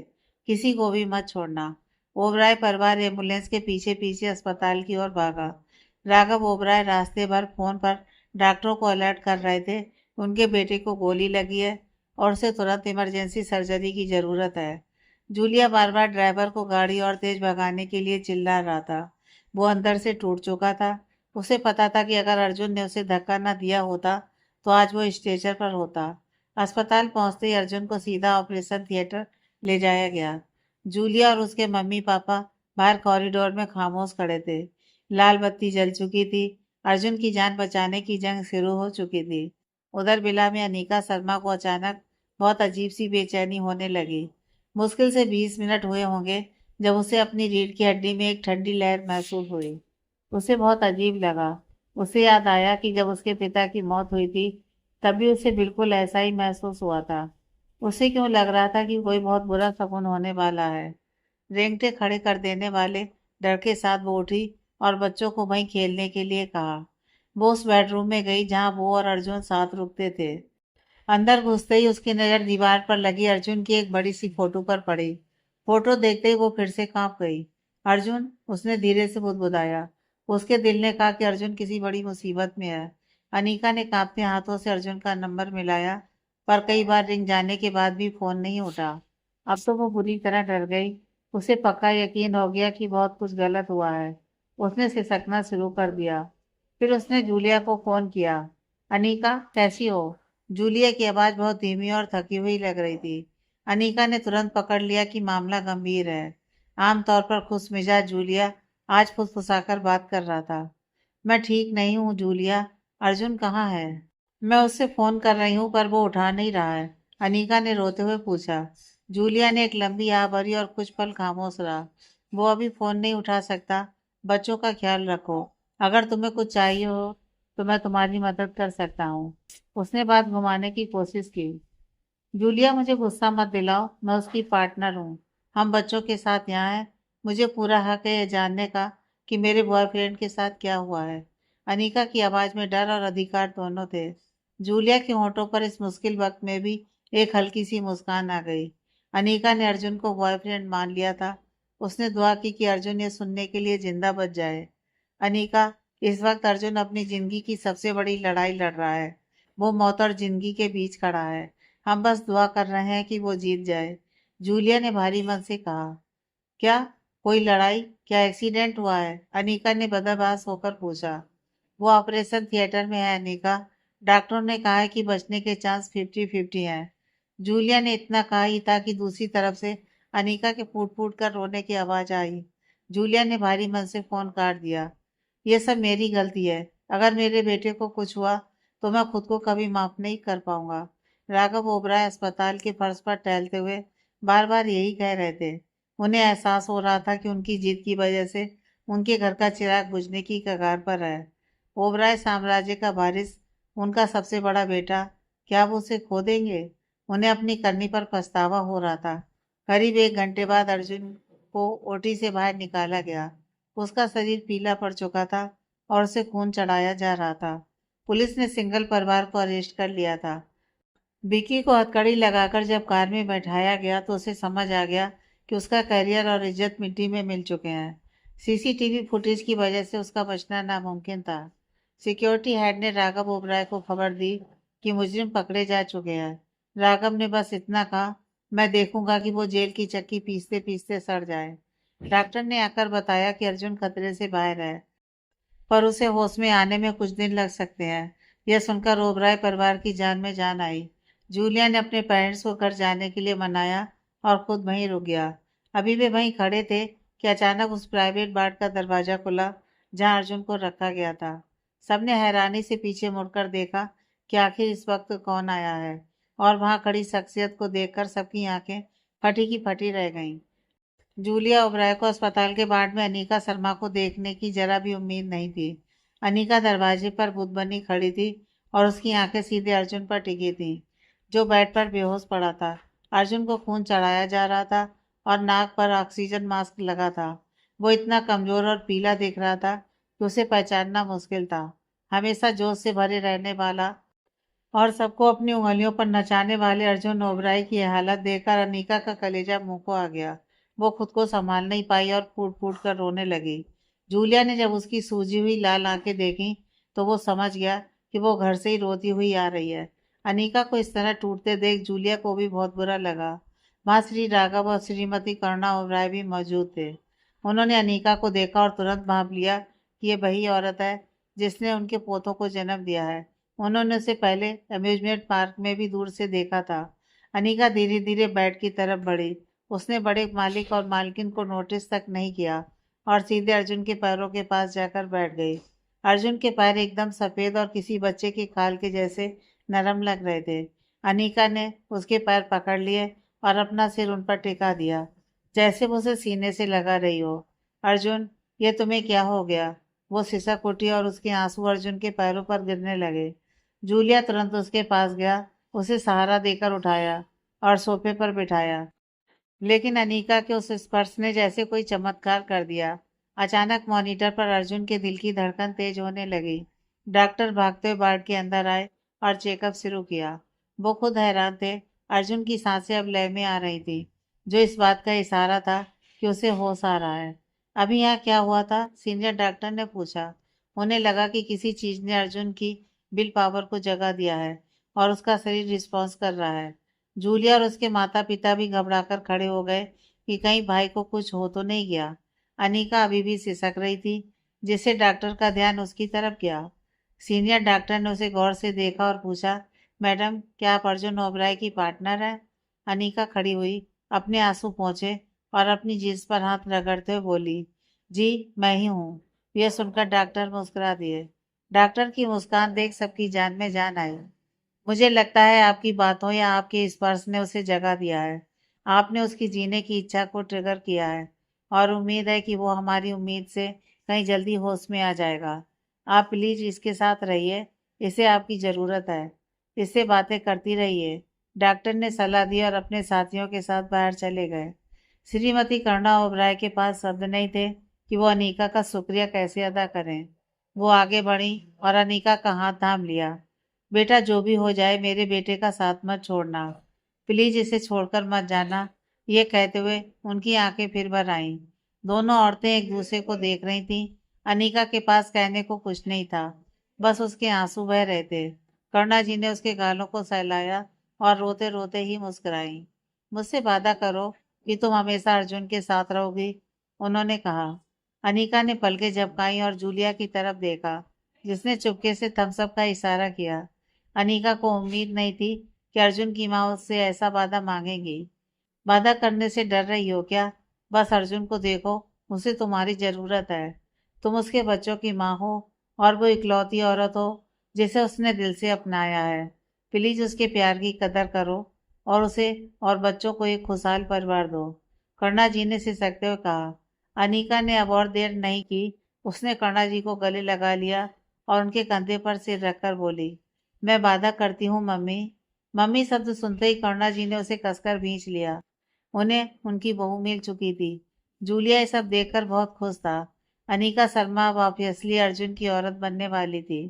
किसी को भी मत छोड़ना। ओबराय परिवार एम्बुलेंस के पीछे पीछे अस्पताल की ओर भागा। राघव ओबराय रास्ते भर फोन पर डॉक्टरों को अलर्ट कर रहे थे। उनके बेटे को गोली लगी है और उसे तुरंत इमरजेंसी सर्जरी की जरूरत है। जूलिया बार बार ड्राइवर को गाड़ी और तेज भगाने के लिए चिल्ला रहा था। वो अंदर से टूट चुका था। उसे पता था कि अगर अर्जुन ने उसे धक्का न दिया होता तो आज वो स्ट्रेचर पर होता। अस्पताल पहुंचते ही अर्जुन को सीधा ऑपरेशन थिएटर ले जाया गया। जूलिया और उसके मम्मी पापा बाहर कॉरिडोर में खामोश खड़े थे। लाल बत्ती जल चुकी थी। अर्जुन की जान बचाने की जंग शुरू हो चुकी थी। उधर विला में अनीका शर्मा को अचानक बहुत अजीब सी बेचैनी होने लगी। मुश्किल से 20 मिनट हुए होंगे जब उसे अपनी रीढ़ की हड्डी में एक ठंडी लहर महसूस हुई। उसे बहुत अजीब लगा। उसे याद आया कि जब उसके पिता की मौत हुई थी तभी उसे बिल्कुल ऐसा ही महसूस हुआ था। उसे क्यों लग रहा था कि कोई बहुत बुरा शकुन होने वाला है। रेंगटे खड़े कर देने वाले डर के साथ वो उठी और बच्चों को वहीं खेलने के लिए कहा। वो उस बेडरूम में गई जहां वो और अर्जुन साथ रुकते थे। अंदर घुसते ही उसकी नजर दीवार पर लगी अर्जुन की एक बड़ी सी फोटो पर पड़ी। फोटो देखते ही वो फिर से कांप गई। अर्जुन, उसने धीरे से बुदबुदाया। उसके दिल ने कहा कि अर्जुन किसी बड़ी मुसीबत में है। अनीका ने कांपते हाथों से अर्जुन का नंबर मिलाया, पर कई बार रिंग जाने के बाद भी फोन नहीं उठा। अब तो वो बुरी तरह डर गई। उसे पक्का यकीन हो गया कि बहुत कुछ गलत हुआ है। उसने सिसकना शुरू कर दिया। फिर उसने जूलिया को फोन किया। अनीका, कैसी हो? जूलिया की आवाज बहुत धीमी और थकी हुई लग रही थी। अनीका ने तुरंत पकड़ लिया कि मामला गंभीर है। आमतौर पर खुशमिजाज जूलिया आज फुसफुसाकर बात कर रहा था। मैं ठीक नहीं हूँ जूलिया। अर्जुन कहाँ है? मैं उससे फोन कर रही हूँ पर वो उठा नहीं रहा है, अनीका ने रोते हुए पूछा। जूलिया ने एक लंबी आह भरी और कुछ पल खामोश रहा। वो अभी फोन नहीं उठा सकता। बच्चों का ख्याल रखो। अगर तुम्हें कुछ चाहिए हो तो मैं तुम्हारी मदद कर सकता हूँ। उसने बात घुमाने की कोशिश की। जूलिया, मुझे गुस्सा मत दिलाओ। मैं उसकी पार्टनर हूँ। हम बच्चों के साथ यहाँ हैं। मुझे पूरा हक है ये जानने का कि मेरे बॉयफ्रेंड के साथ क्या हुआ है। अनीका की आवाज में डर और अधिकार दोनों थे। जूलिया के होंठों पर इस मुश्किल वक्त में भी एक हल्की सी मुस्कान आ गई। अनीका ने अर्जुन को बॉयफ्रेंड मान लिया था। उसने दुआ की कि अर्जुन ये सुनने के लिए जिंदा बच जाए। अनीका, इस वक्त अर्जुन अपनी जिंदगी की सबसे बड़ी लड़ाई लड़ रहा है। वो मौत और जिंदगी के बीच खड़ा है। हम बस दुआ कर रहे हैं कि वो जीत जाए। जूलिया ने भारी मन से कहा। क्या? कोई लड़ाई? क्या एक्सीडेंट हुआ है? अनीका ने बदहवास होकर पूछा। वो ऑपरेशन थिएटर में है अनीका। डॉक्टरों ने कहा है कि बचने के चांस 50-50 हैं। जूलिया ने इतना कहा ही था कि दूसरी तरफ से अनीका के फूट फूट कर रोने की आवाज आई। जूलिया ने भारी मन से फोन काट दिया। ये सब मेरी गलती है। अगर मेरे बेटे को कुछ हुआ तो मैं खुद को कभी माफ नहीं कर पाऊंगा। राघव ओबराय अस्पताल के फर्श पर टहलते हुए बार बार यही कह रहे थे। उन्हें एहसास हो रहा था कि उनकी जीत की वजह से उनके घर का चिराग बुझने की कगार पर है। ओबराय साम्राज्य का वारिस, उनका सबसे बड़ा बेटा, क्या वो उसे खो देंगे? उन्हें अपनी करनी पर पछतावा हो रहा था। करीब 1 घंटे बाद अर्जुन को ओटी से बाहर निकाला गया। उसका शरीर पीला पड़ चुका था और उसे खून चढ़ाया जा रहा था। पुलिस ने सिंघल परिवार को अरेस्ट कर लिया था। विकी को हथकड़ी लगाकर जब कार में बैठाया गया तो उसे समझ आ गया कि उसका करियर और इज्जत मिट्टी में मिल चुके हैं। सीसीटीवी फुटेज की वजह से उसका बचना नामुमकिन था। सिक्योरिटी हेड ने राघव ओबराय को खबर दी कि मुजरिम पकड़े जा चुके हैं। राघव ने बस इतना कहा, मैं देखूंगा कि वो जेल की चक्की पीसते पीसते सड़ जाए। डॉक्टर ने आकर बताया कि अर्जुन खतरे से बाहर है, पर उसे होश में आने में कुछ दिन लग सकते हैं। यह सुनकर ओबराय परिवार की जान में जान आई। जूलिया ने अपने पेरेंट्स को घर जाने के लिए मनाया और खुद वहीं रुक गया। अभी वे वहीं खड़े थे कि अचानक उस प्राइवेट वार्ड का दरवाजा खुला जहां अर्जुन को रखा गया था। सबने हैरानी से पीछे मुड़कर देखा कि आखिर इस वक्त कौन आया है, और वहां खड़ी शख्सियत को देखकर सबकी आंखें फटी की फटी रह गईं। जूलिया ओबराय को अस्पताल के वार्ड में अनीका शर्मा को देखने की जरा भी उम्मीद नहीं थी। अनीका दरवाजे पर बुत बनी खड़ी थी और उसकी आंखें सीधे अर्जुन पर टिकी थी, जो बेड पर बेहोश पड़ा था। अर्जुन को खून चढ़ाया जा रहा था और नाक पर ऑक्सीजन मास्क लगा था। वो इतना कमजोर और पीला दिख रहा था कि उसे पहचानना मुश्किल था। हमेशा जोश से भरे रहने वाला और सबको अपनी उंगलियों पर नचाने वाले अर्जुन ओबराय की यह हालत देखकर अनीका का कलेजा मुंह को आ गया। वो खुद को संभाल नहीं पाई और फूट फूट कर रोने लगी। जूलिया ने जब उसकी सूजी हुई लाल आंखें देखी तो वो समझ गया कि वो घर से ही रोती हुई आ रही है। अनीका को इस तरह टूटते देख जूलिया को भी बहुत बुरा लगा। वहां श्री राघव और श्रीमती करुणा ओबराय भी मौजूद थे। उन्होंने अनीका को देखा और तुरंत भांप लिया कि ये वही औरत है जिसने उनके पोतों को जन्म दिया है। उन्होंने उसे पहले अम्यूजमेंट पार्क में भी दूर से देखा था। अनीका धीरे धीरे बेड की तरफ बढ़ी। उसने बड़े मालिक और मालकिन को नोटिस तक नहीं किया और सीधे अर्जुन के पैरों के पास जाकर बैठ गई। अर्जुन के पैर एकदम सफेद और किसी बच्चे के खाल के जैसे नरम लग रहे थे। अनीका ने उसके पैर पकड़ लिए और अपना सिर उन पर टिका दिया, जैसे वो उसे सीने से लगा रही हो। अर्जुन, ये तुम्हें क्या हो गया? वो सिसक उठी और उसके आंसू अर्जुन के पैरों पर गिरने लगे। जूलिया तुरंत उसके पास गया, उसे सहारा देकर उठाया और सोफे पर बिठाया। लेकिन अनीका के उस स्पर्श ने जैसे कोई चमत्कार कर दिया। अचानक मॉनिटर पर अर्जुन के दिल की धड़कन तेज होने लगी। डॉक्टर भागते हुए वार्ड के अंदर आए और चेकअप शुरू किया। वो खुद हैरान थे। अर्जुन की सांसें अब लय में आ रही थी, जो इस बात का इशारा था कि उसे होश आ रहा है। अभी यहाँ क्या हुआ था? सीनियर डॉक्टर ने पूछा। उन्हें लगा कि किसी चीज ने अर्जुन की विल पावर को जगा दिया है और उसका शरीर रिस्पॉन्स कर रहा है। जूलिया और उसके माता पिता भी घबराकर खड़े हो गए कि कहीं भाई को कुछ हो तो नहीं गया। अनीका अभी भी सिसक रही थी, जिससे डॉक्टर का ध्यान उसकी तरफ गया। सीनियर डॉक्टर ने उसे गौर से देखा और पूछा, मैडम, क्या आप अर्जुन ओबराय की पार्टनर हैं? अनीका खड़ी हुई, अपने आंसू पोंछे और अपनी जींस पर हाथ रगड़ते हुए बोली, जी मैं ही हूँ। यह सुनकर डॉक्टर मुस्कुरा दिए। डॉक्टर की मुस्कान देख सबकी जान में जान आई। मुझे लगता है आपकी बातों या आपके स्पर्श ने उसे जगा दिया है। आपने उसकी जीने की इच्छा को ट्रिगर किया है और उम्मीद है कि वो हमारी उम्मीद से कहीं जल्दी होश में आ जाएगा। आप प्लीज इसके साथ रहिए, इसे आपकी ज़रूरत है। इससे बातें करती रहिए। डॉक्टर ने सलाह दी और अपने साथियों के साथ बाहर चले गए। श्रीमती करुणा ओबराय के पास शब्द नहीं थे कि वो अनीका का शुक्रिया कैसे अदा करें। वो आगे बढ़ी और अनीका का हाथ थाम लिया। बेटा, जो भी हो जाए मेरे बेटे का साथ मत छोड़ना। प्लीज इसे छोड़कर मत जाना। ये कहते हुए उनकी आंखें फिर भर आईं। दोनों औरतें एक दूसरे को देख रही थीं। अनीका के पास कहने को कुछ नहीं था, बस उसके आंसू बह रहे थे। करुणा जी ने उसके गालों को सहलाया और रोते रोते ही मुस्कुराई। मुझसे वादा करो कि तुम हमेशा अर्जुन के साथ रहोगी, उन्होंने कहा। अनीका ने पलकें झपकाई और जूलिया की तरफ देखा, जिसने चुपके से थम्स अप का इशारा किया। अनीका को उम्मीद नहीं थी कि अर्जुन की माँ उससे ऐसा वादा मांगेगी। वादा करने से डर रही हो क्या? बस अर्जुन को देखो, उसे तुम्हारी ज़रूरत है। तुम उसके बच्चों की माँ हो और वो इकलौती औरत हो जिसे उसने दिल से अपनाया है। प्लीज़ उसके प्यार की कदर करो और उसे और बच्चों को एक खुशहाल परिवार दो, करुणा जी ने सिसकते हुए कहा। अनीका ने अब और देर नहीं की। उसने करुणा जी को गले लगा लिया और उनके कंधे पर सिर रखकर बोली, मैं वादा करती हूँ मम्मी। मम्मी शब्द सुनते ही करुणा जी ने उसे कसकर भींच लिया। उन्हें उनकी बहू मिल चुकी थी। जूलिया ये सब देखकर बहुत खुश था। अनीका शर्मा अब ऑब्वियसली अर्जुन की औरत बनने वाली थी।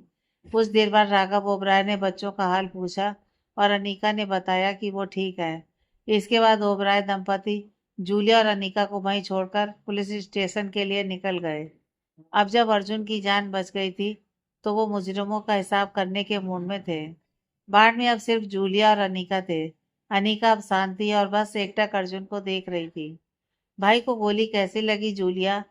कुछ देर बाद राघव ओबराय ने बच्चों का हाल पूछा और अनीका ने बताया कि वो ठीक है। इसके बाद ओबराय दंपति जूलिया और अनीका को वहीं छोड़कर पुलिस स्टेशन के लिए निकल गए। अब जब अर्जुन की जान बच गई थी, तो वो मुजरिमों का हिसाब करने के मूड में थे। बाढ़ में अब सिर्फ जूलिया और अनीका थे। अनीका अब शांत थी और बस एकटक अर्जुन को देख रही थी। भाई को गोली कैसी लगी जूलिया?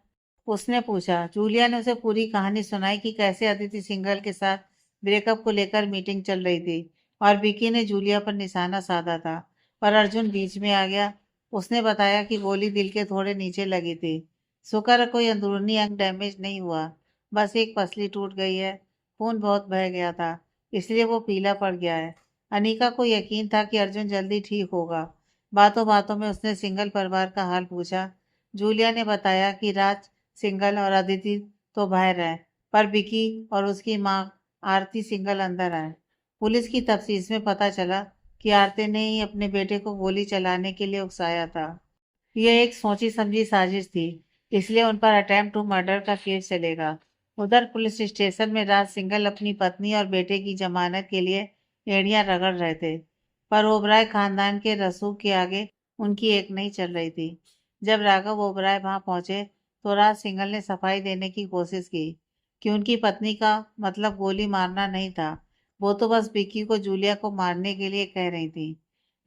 उसने पूछा। जूलिया ने उसे पूरी कहानी सुनाई कि कैसे अदिति सिंघल के साथ ब्रेकअप को लेकर मीटिंग चल रही थी और विकी ने जूलिया पर निशाना साधा था, पर अर्जुन बीच में आ गया। उसने बताया कि गोली दिल के थोड़े नीचे लगी थी। शुक्र है कोई अंदरूनी अंग डैमेज नहीं हुआ, बस एक पसली टूट गई है। खून बहुत बह गया था, इसलिए वो पीला पड़ गया है। अनीका को यकीन था कि अर्जुन जल्दी ठीक होगा। बातों बातों में उसने सिंगल परिवार का हाल पूछा। जूलिया ने बताया कि राज सिंगल और अदिति तो बाहर है, पर विकी और उसकी माँ आरती सिंगल अंदर है। पुलिस की तफ्तीश में पता चला कि आरती ने ही अपने बेटे को गोली चलाने के लिए उकसाया था। यह एक सोची समझी साजिश थी, इसलिए उन पर अटेम्प्ट टू मर्डर का केस चलेगा। उधर पुलिस स्टेशन में राज सिंगल अपनी पत्नी और बेटे की जमानत के लिए एड़ियां रगड़ रहे थे, पर ओबराय खानदान के रसूख के आगे उनकी एक नहीं चल रही थी। जब राघव ओबराय वहां पहुंचे, तो राज सिंगल ने सफाई देने की कोशिश की कि उनकी पत्नी का मतलब गोली मारना नहीं था। वो तो बस विक्की को जूलिया को मारने के लिए कह रही थी।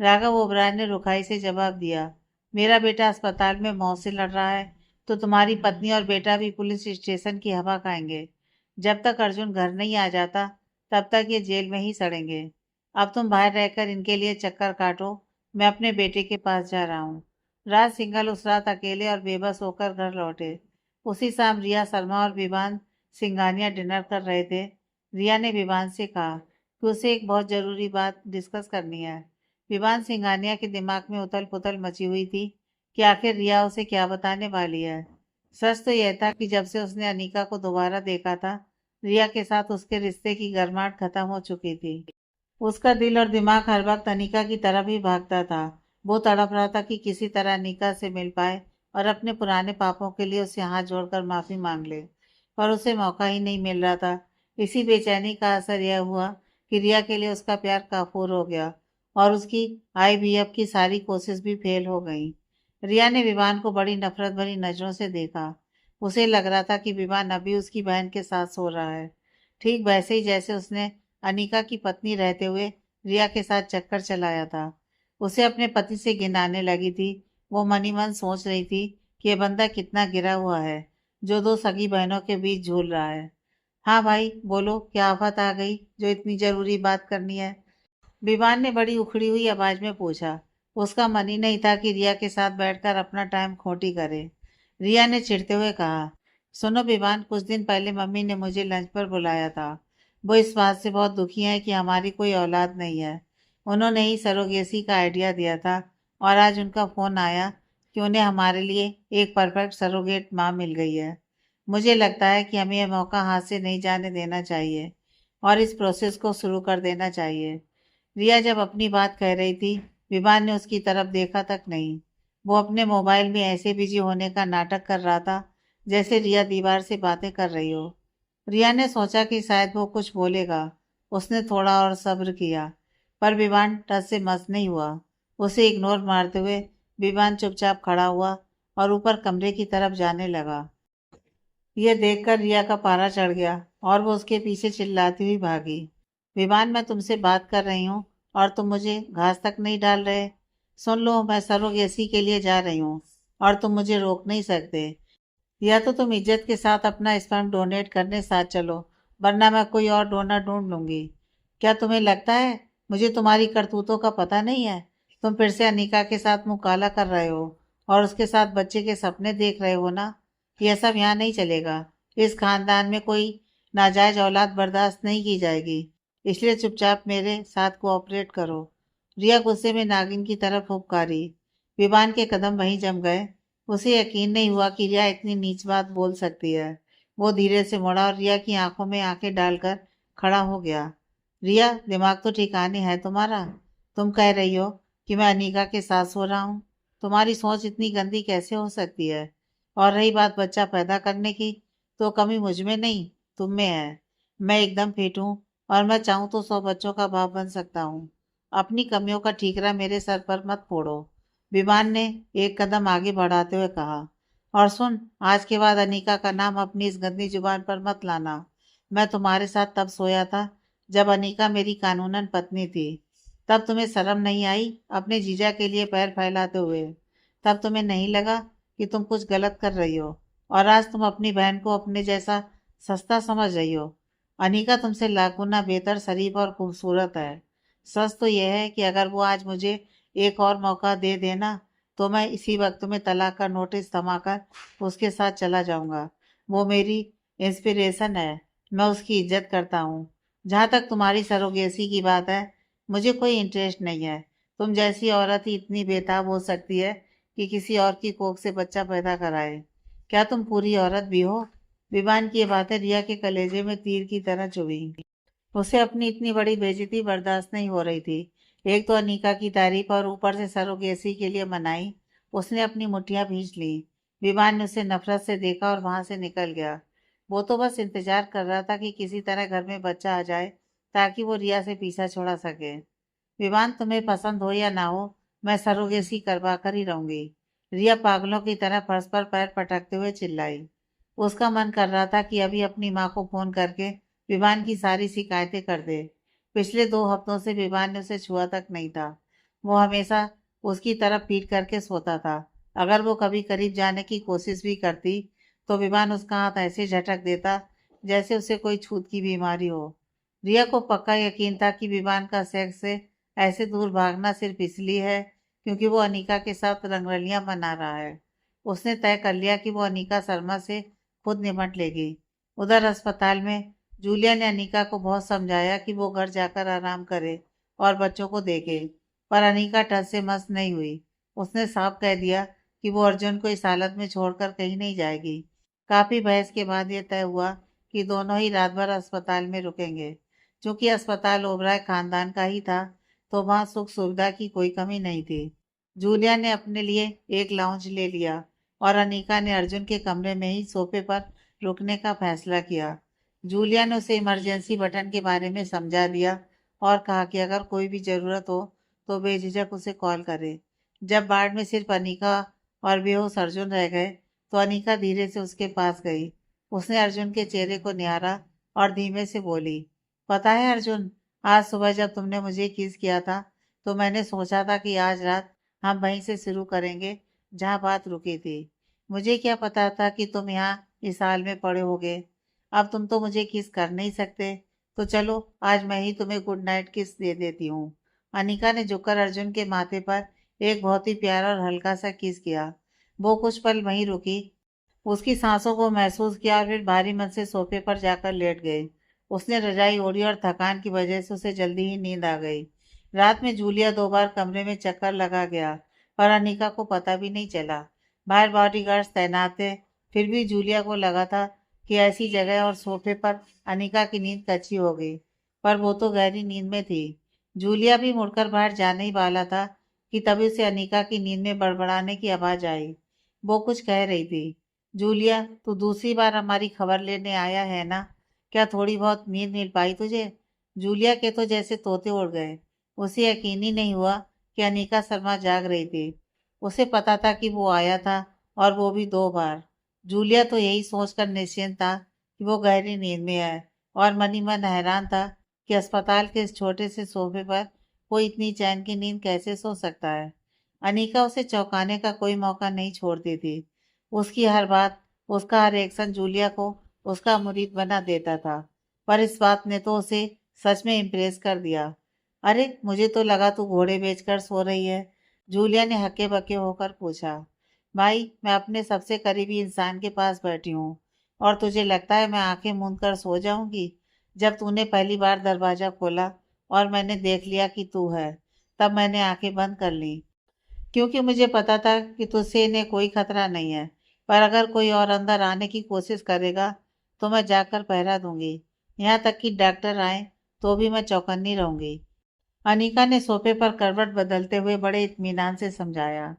राघव ओबराय ने रुखाई से जवाब दिया, मेरा बेटा अस्पताल में मौत से लड़ रहा है, तो तुम्हारी पत्नी और बेटा भी पुलिस स्टेशन की हवा खाएंगे। जब तक अर्जुन घर नहीं आ जाता, तब तक ये जेल में ही सड़ेंगे। अब तुम बाहर रहकर इनके लिए चक्कर काटो, मैं अपने बेटे के पास जा रहा हूँ। राज सिंघल उस रात अकेले और बेबस होकर घर लौटे। उसी शाम रिया शर्मा और विवान सिंघानिया डिनर कर रहे थे। रिया ने विवान से कहा कि उसे एक बहुत जरूरी बात डिस्कस करनी है। विवान सिंघानिया के दिमाग में उथल पुथल मची हुई थी कि आखिर रिया उसे क्या बताने वाली है। सच तो यह था कि जब से उसने अनीका को दोबारा देखा था, रिया के साथ उसके रिश्ते की गर्माहट खत्म हो चुकी थी। उसका दिल और दिमाग हर वक्त अनीका की तरफ ही भागता था। वो तड़प रहा था कि किसी तरह अनीका से मिल पाए और अपने पुराने पापों के लिए उससे हाथ जोड़कर माफी मांग ले, पर उसे मौका ही नहीं मिल रहा था। इसी बेचैनी का असर यह हुआ कि रिया के लिए उसका प्यार काफूर हो गया और उसकी आईवीएफ की सारी कोशिश भी फेल हो गई। रिया ने विवान को बड़ी नफरत भरी नजरों से देखा। उसे लग रहा था कि विवान अभी उसकी बहन के साथ सो रहा है, ठीक वैसे ही जैसे उसने अनिका की पत्नी रहते हुए रिया के साथ चक्कर चलाया था। उसे अपने पति से घिनाने लगी थी। वो मनी मन सोच रही थी कि ये बंदा कितना गिरा हुआ है, जो दो सगी बहनों के बीच झूल रहा है। हाँ भाई बोलो, क्या आफत आ गई जो इतनी जरूरी बात करनी है? विवान ने बड़ी उखड़ी हुई आवाज में पूछा। उसका मन ही नहीं था कि रिया के साथ बैठकर अपना टाइम खोटी करे। रिया ने चिढ़ते हुए कहा, सुनो विवान, कुछ दिन पहले मम्मी ने मुझे लंच पर बुलाया था। वो इस बात से बहुत दुखी है कि हमारी कोई औलाद नहीं है। उन्होंने ही सरोगेसी का आइडिया दिया था और आज उनका फोन आया कि उन्हें हमारे लिए एक परफेक्ट सरोगेट माँ मिल गई है। मुझे लगता है कि हमें यह मौका हाथ से नहीं जाने देना चाहिए और इस प्रोसेस को शुरू कर देना चाहिए। रिया जब अपनी बात कह रही थी, विवान ने उसकी तरफ देखा तक नहीं। वो अपने मोबाइल में ऐसे बिजी होने का नाटक कर रहा था जैसे रिया दीवार से बातें कर रही हो। रिया ने सोचा कि शायद वो कुछ बोलेगा। उसने थोड़ा और सब्र किया, पर विवान टस से मस नहीं हुआ। उसे इग्नोर मारते हुए विवान चुपचाप खड़ा हुआ और ऊपर कमरे की तरफ जाने लगा। यह देखकर रिया का पारा चढ़ गया और वो उसके पीछे चिल्लाती हुई भागी। विवान, मैं तुमसे बात कर रही हूँ और तुम मुझे घास तक नहीं डाल रहे। सुन लो, मैं सरोगेसी के लिए जा रही हूँ और तुम मुझे रोक नहीं सकते। या तो तुम इज्जत के साथ अपना स्पर्म डोनेट करने साथ चलो, वरना मैं कोई और डोनर ढूंढ लूंगी। क्या तुम्हें लगता है मुझे तुम्हारी करतूतों का पता नहीं है? तुम फिर से अनिका के साथ मुंह काला कर रहे हो और उसके साथ बच्चे के सपने देख रहे हो ना? यह सब यहाँ नहीं चलेगा। इस खानदान में कोई नाजायज औलाद बर्दाश्त नहीं की जाएगी। इसलिए चुपचाप मेरे साथ कोऑपरेट करो। रिया गुस्से में नागिन की तरफ फुफकारी। विवान के कदम वहीं जम गए। उसे यकीन नहीं हुआ कि रिया इतनी नीच बात बोल सकती है। वो धीरे से मुड़ा और रिया की आंखों में आंखें डालकर खड़ा हो गया। रिया, दिमाग तो ठिकाने है तुम्हारा? तुम कह रही हो कि मैं अनीका के साथ सो रहा हूँ? तुम्हारी सोच इतनी गंदी कैसे हो सकती है? और रही बात बच्चा पैदा करने की, तो कमी मुझ में नहीं, तुम में है। मैं एकदम फिट हूँ और मैं चाहूँ तो 100 बच्चों का बाप बन सकता हूँ। अपनी कमियों का ठीकरा मेरे सर पर मत फोड़ो। विमान ने एक कदम आगे बढ़ाते हुए कहा, और सुन, आज के बाद अनीका का नाम अपनी इस गंदी जुबान पर मत लाना। मैं तुम्हारे साथ तब सोया था जब अनीका मेरी कानूनन पत्नी थी। तब तुम्हें शर्म नहीं आई अपने जीजा के लिए पैर फैलाते हुए? तब तुम्हें नहीं लगा कि तुम कुछ गलत कर रही हो? और आज तुम अपनी बहन को अपने जैसा सस्ता समझ रही हो? अनीका तुमसे लाख गुना बेहतर, शरीफ और खूबसूरत है। सच तो यह है कि अगर वो आज मुझे एक और मौका दे देना, तो मैं इसी वक्त तुम्हें तलाक का नोटिस थमाकर उसके साथ चला जाऊंगा। वो मेरी इंस्पिरेशन है, मैं उसकी इज्जत करता हूँ। जहाँ तक तुम्हारी सरोगेसी की बात है, मुझे कोई इंटरेस्ट नहीं है। तुम जैसी औरत ही इतनी बेताब हो सकती है कि किसी और की कोख से बच्चा पैदा कराए। क्या तुम पूरी औरत भी हो? विवान की ये बातें रिया के कलेजे में तीर की तरह चुभी। उसे अपनी इतनी बड़ी बेइज्जती बर्दाश्त नहीं हो रही थी। एक तो अनीका की तारीफ और ऊपर से सरोगेसी के लिए मनाई। उसने अपनी मुठ्ठियां भींच ली। विवान ने उसे नफरत से देखा और वहां से निकल गया। वो तो बस इंतजार कर रहा था कि किसी तरह घर में बच्चा आ जाए ताकि वो रिया से पीछा छुड़ा सके। विवान, तुम्हें पसंद हो या ना हो, मैं सरोगेसी करवा कर ही रहूंगी। रिया पागलों की तरह फर्श पर पैर पटकते हुए चिल्लाई। उसका मन कर रहा था कि अभी अपनी माँ को फोन करके विवान की सारी शिकायतें कर दे। पिछले 2 हफ्तों से विवान ने उसे छुआ तक नहीं था। वो हमेशा उसकी तरफ पीट करके सोता था। अगर वो कभी करीब जाने की कोशिश भी करती, तो विवान उसका हाथ ऐसे झटक देता जैसे उसे कोई छूत की बीमारी हो। रिया को पक्का यकीन था कि विवान का सेक्स से ऐसे दूर भागना सिर्फ इसलिए है क्योंकि वो अनीका के साथ रंगरलियां मना रहा है। उसने तय कर लिया कि वो अनीका शर्मा से खुद निपट लेगी। उधर अस्पताल में जूलिया ने अनीका को बहुत समझाया कि वो घर जाकर आराम करे और बच्चों को देखे, पर अनीका टस से मस नहीं हुई। उसने साफ कह दिया कि वो अर्जुन को इस हालत में छोड़कर कहीं नहीं जाएगी। काफी बहस के बाद ये तय हुआ कि दोनों ही रात भर अस्पताल में रुकेंगे। चूंकि अस्पताल ओबराय खानदान का ही था, तो वहाँ सुख सुविधा की कोई कमी नहीं थी। जूलिया ने अपने लिए एक लाउंज ले लिया और अनीका ने अर्जुन के कमरे में ही सोफे पर रुकने का फैसला किया। जूलिया ने उसे इमरजेंसी बटन के बारे में समझा दिया और कहा कि अगर कोई भी ज़रूरत हो तो बेझिझक उसे कॉल करे। जब वार्ड में सिर्फ अनीका और बेहोश अर्जुन रह गए, तो अनिका धीरे से उसके पास गई। उसने अर्जुन के चेहरे को निहारा और धीमे से बोली, पता है अर्जुन, आज सुबह जब तुमने मुझे किस किया था तो मैंने सोचा था कि आज रात हम वहीं से शुरू करेंगे जहाँ बात रुकी थी। मुझे क्या पता था कि तुम यहाँ इस हाल में पड़े होगे। अब तुम तो मुझे किस कर नहीं सकते, तो चलो आज मैं ही तुम्हें गुड नाइट किस दे देती हूँ। अनिका ने झुककर अर्जुन के माथे पर एक बहुत ही प्यारा और हल्का सा किस किया। वो कुछ पल वहीं रुकी, उसकी सांसों को महसूस किया और फिर भारी मन से सोफे पर जाकर लेट गई। उसने रजाई ओढ़ी और थकान की वजह से उसे जल्दी ही नींद आ गई। रात में जूलिया 2 बार कमरे में चक्कर लगा गया, पर अनिका को पता भी नहीं चला। बाहर बॉडीगार्ड्स तैनात थे, फिर भी जूलिया को लगा था कि ऐसी जगह और सोफे पर अनिका की नींद कच्ची हो गई, पर वो तो गहरी नींद में थी। जूलिया भी मुड़कर बाहर जाने ही वाला था कि तभी उसे अनिका की नींद में बड़बड़ाने की आवाज आई। वो कुछ कह रही थी। जूलिया, तू दूसरी बार हमारी खबर लेने आया है ना? क्या थोड़ी बहुत नींद मिल पाई तुझे? जूलिया के तो जैसे तोते उड़ गए। उसे यकीन ही नहीं हुआ कि अनिका शर्मा जाग रही थी। उसे पता था कि वो आया था, और वो भी 2 बार। जूलिया तो यही सोचकर निश्चिंत था कि वो गहरी नींद में है, और मन ही मन हैरान था कि अस्पताल के इस छोटे से सोफे पर कोई इतनी चैन की नींद कैसे सो सकता है। अनिका उसे चौंकाने का कोई मौका नहीं छोड़ती थी। उसकी हर बात, उसका हर एक्शन जूलिया को उसका मुरीद बना देता था। पर इस बात ने तो उसे सच में इम्प्रेस कर दिया। अरे, मुझे तो लगा तू घोड़े बेचकर सो रही है, जूलिया ने हक्के बक्के होकर पूछा। भाई, मैं अपने सबसे करीबी इंसान के पास बैठी हूँ, और तुझे लगता है मैं आंखें मूंद कर सो जाऊंगी? जब तूने पहली बार दरवाजा खोला और मैंने देख लिया कि तू है, तब मैंने आंखें बंद कर ली, क्योंकि मुझे पता था कि तुझसे इन्हें कोई खतरा नहीं है। पर अगर कोई और अंदर आने की कोशिश करेगा तो मैं जाकर पहरा दूंगी। यहाँ तक कि डॉक्टर आए तो भी मैं चौकन्नी रहूंगी। अनीका ने सोफे पर करवट बदलते हुए बड़े इत्मीनान से समझाया।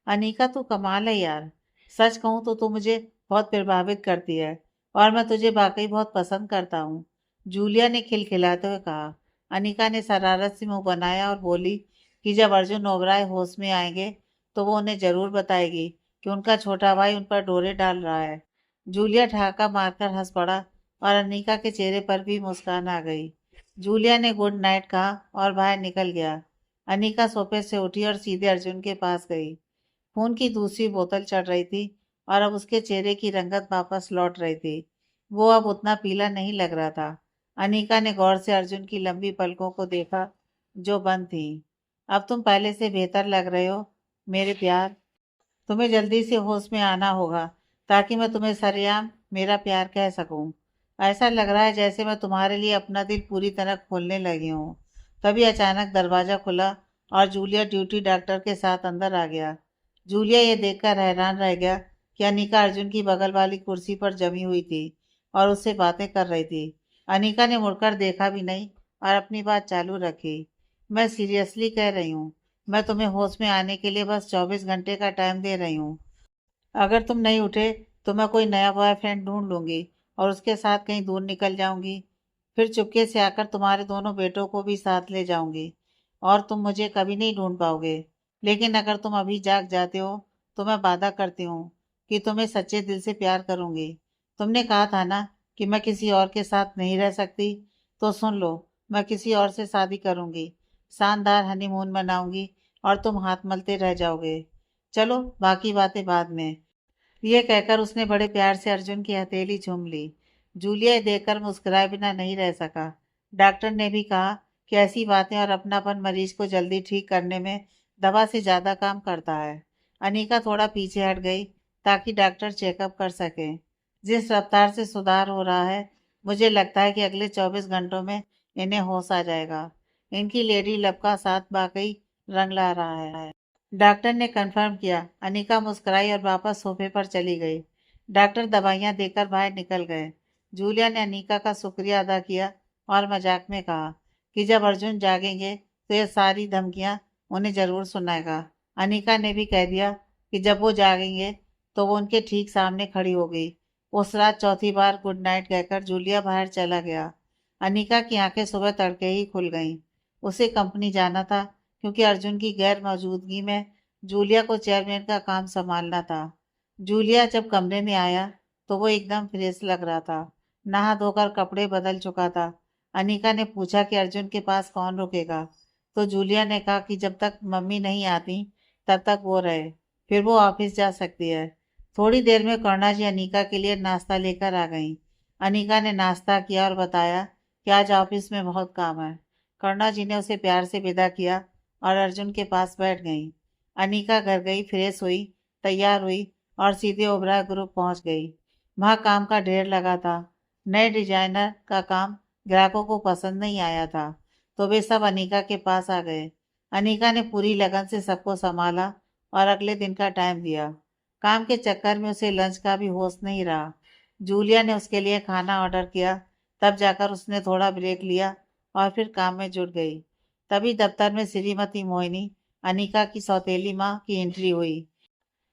अनीका, तू कमाल है यार। सच कहूँ तो तू मुझे बहुत प्रभावित करती है, और मैं तुझे वाकई बहुत पसंद करता हूँ, जूलिया ने खिलखिलाते हुए कहा। अनीका ने शरारत से मुंह बनाया और बोली कि जब अर्जुन ओबराय होश में आएंगे तो वो उन्हें जरूर बताएगी कि उनका छोटा भाई उन पर डोरे डाल रहा है। जूलिया ठहाका मारकर हंस पड़ा, और अनीका के चेहरे पर भी मुस्कान आ गई। जूलिया ने गुड नाइट कहा और बाहर निकल गया। अनीका सोफे से उठी और सीधे अर्जुन के पास गई। खून की दूसरी बोतल चढ़ रही थी, और अब उसके चेहरे की रंगत वापस लौट रही थी। वो अब उतना पीला नहीं लग रहा था। अनीका ने गौर से अर्जुन की लंबी पलकों को देखा, जो बंद थी। अब तुम पहले से बेहतर लग रहे हो मेरे प्यार। तुम्हें जल्दी से होश में आना होगा, ताकि मैं तुम्हें सरेआम मेरा प्यार कह सकूं। ऐसा लग रहा है जैसे मैं तुम्हारे लिए अपना दिल पूरी तरह खोलने लगी हूँ। तभी अचानक दरवाजा खुला और जूलिया ड्यूटी डॉक्टर के साथ अंदर आ गया। जूलिया ये देखकर हैरान रह गया कि अनीका अर्जुन की बगल वाली कुर्सी पर जमी हुई थी और उससे बातें कर रही थी। अनीका ने मुड़कर देखा भी नहीं और अपनी बात चालू रखी। मैं सीरियसली कह रही हूँ, मैं तुम्हें होश में आने के लिए बस 24 घंटे का टाइम दे रही हूँ। अगर तुम नहीं उठे तो मैं कोई नया बॉयफ्रेंड ढूंढ लूंगी और उसके साथ कहीं दूर निकल जाऊंगी। फिर चुपके से आकर तुम्हारे दोनों बेटों को भी साथ ले जाऊंगी, और तुम मुझे कभी नहीं ढूंढ पाओगे। लेकिन अगर तुम अभी जाग जाते हो तो मैं वादा करती हूँ कि तुम्हें सच्चे दिल से प्यार करूंगी। तुमने कहा था ना कि मैं किसी और के साथ नहीं रह सकती, तो सुन लो, मैं किसी और से शादी करूंगी, शानदार हनीमून मनाऊंगी, और तुम हाथ मलते रह जाओगे। चलो, बाकी बातें बाद में। ये कहकर उसने बड़े प्यार से अर्जुन की हथेली चूम ली। जूलिया ये देखकर मुस्कुराए बिना नहीं रह सका। डॉक्टर ने भी कहा कि ऐसी बातें और अपनापन मरीज को जल्दी ठीक करने में दवा से ज्यादा काम करता है। अनीका थोड़ा पीछे हट गई ताकि डॉक्टर चेकअप कर सके। जिस रफ्तार से सुधार हो रहा है, मुझे लगता है कि अगले 24 घंटों में इन्हें होश आ जाएगा। इनकी लेडी लव का साथ वाकई रंग ला रहा है। डॉक्टर ने कंफर्म किया। अनीका मुस्कुराई और वापस सोफे पर चली गई। डॉक्टर दवाइयां देकर बाहर निकल गए। जूलिया ने अनीका का शुक्रिया अदा किया और मजाक में कहा कि जब अर्जुन जागेंगे तो ये सारी धमकियां उन्हें जरूर सुनाएगा। अनीका ने भी कह दिया कि जब वो जागेंगे तो वो उनके ठीक सामने खड़ी हो गई। उस रात चौथी बार गुड नाइट कहकर जूलिया बाहर चला गया। अनीका की आंखें सुबह तड़के ही खुल गईं। उसे कंपनी जाना था, क्योंकि अर्जुन की गैर मौजूदगी में जूलिया को चेयरमैन का काम संभालना था। जूलिया जब कमरे में आया तो वो एकदम फ्रेश लग रहा था। नहा धोकर कपड़े बदल चुका था। अनीका ने पूछा कि अर्जुन के पास कौन रुकेगा, तो जूलिया ने कहा कि जब तक मम्मी नहीं आती तब तक वो रहे, फिर वो ऑफिस जा सकती है। थोड़ी देर में करुणा जी अनीका के लिए नाश्ता लेकर आ गईं। अनीका ने नाश्ता किया और बताया कि आज ऑफिस में बहुत काम है। करुणा जी ने उसे प्यार से विदा किया और अर्जुन के पास बैठ गईं। अनीका घर गई, फ्रेश हुई, तैयार हुई और सीधे ओबराय ग्रुप पहुंच गई। वहां काम का ढेर लगा था। नए डिजाइनर का काम ग्राहकों को पसंद नहीं आया था, तो वे सब अनीका के पास आ गए। अनीका ने पूरी लगन से सबको संभाला और अगले दिन का टाइम दिया। काम के चक्कर में उसे लंच का भी होश नहीं रहा। जूलिया ने उसके लिए खाना ऑर्डर किया, तब जाकर उसने थोड़ा ब्रेक लिया और फिर काम में जुट गई। तभी दफ्तर में श्रीमती मोहिनी, अनीका की सौतेली माँ की एंट्री हुई।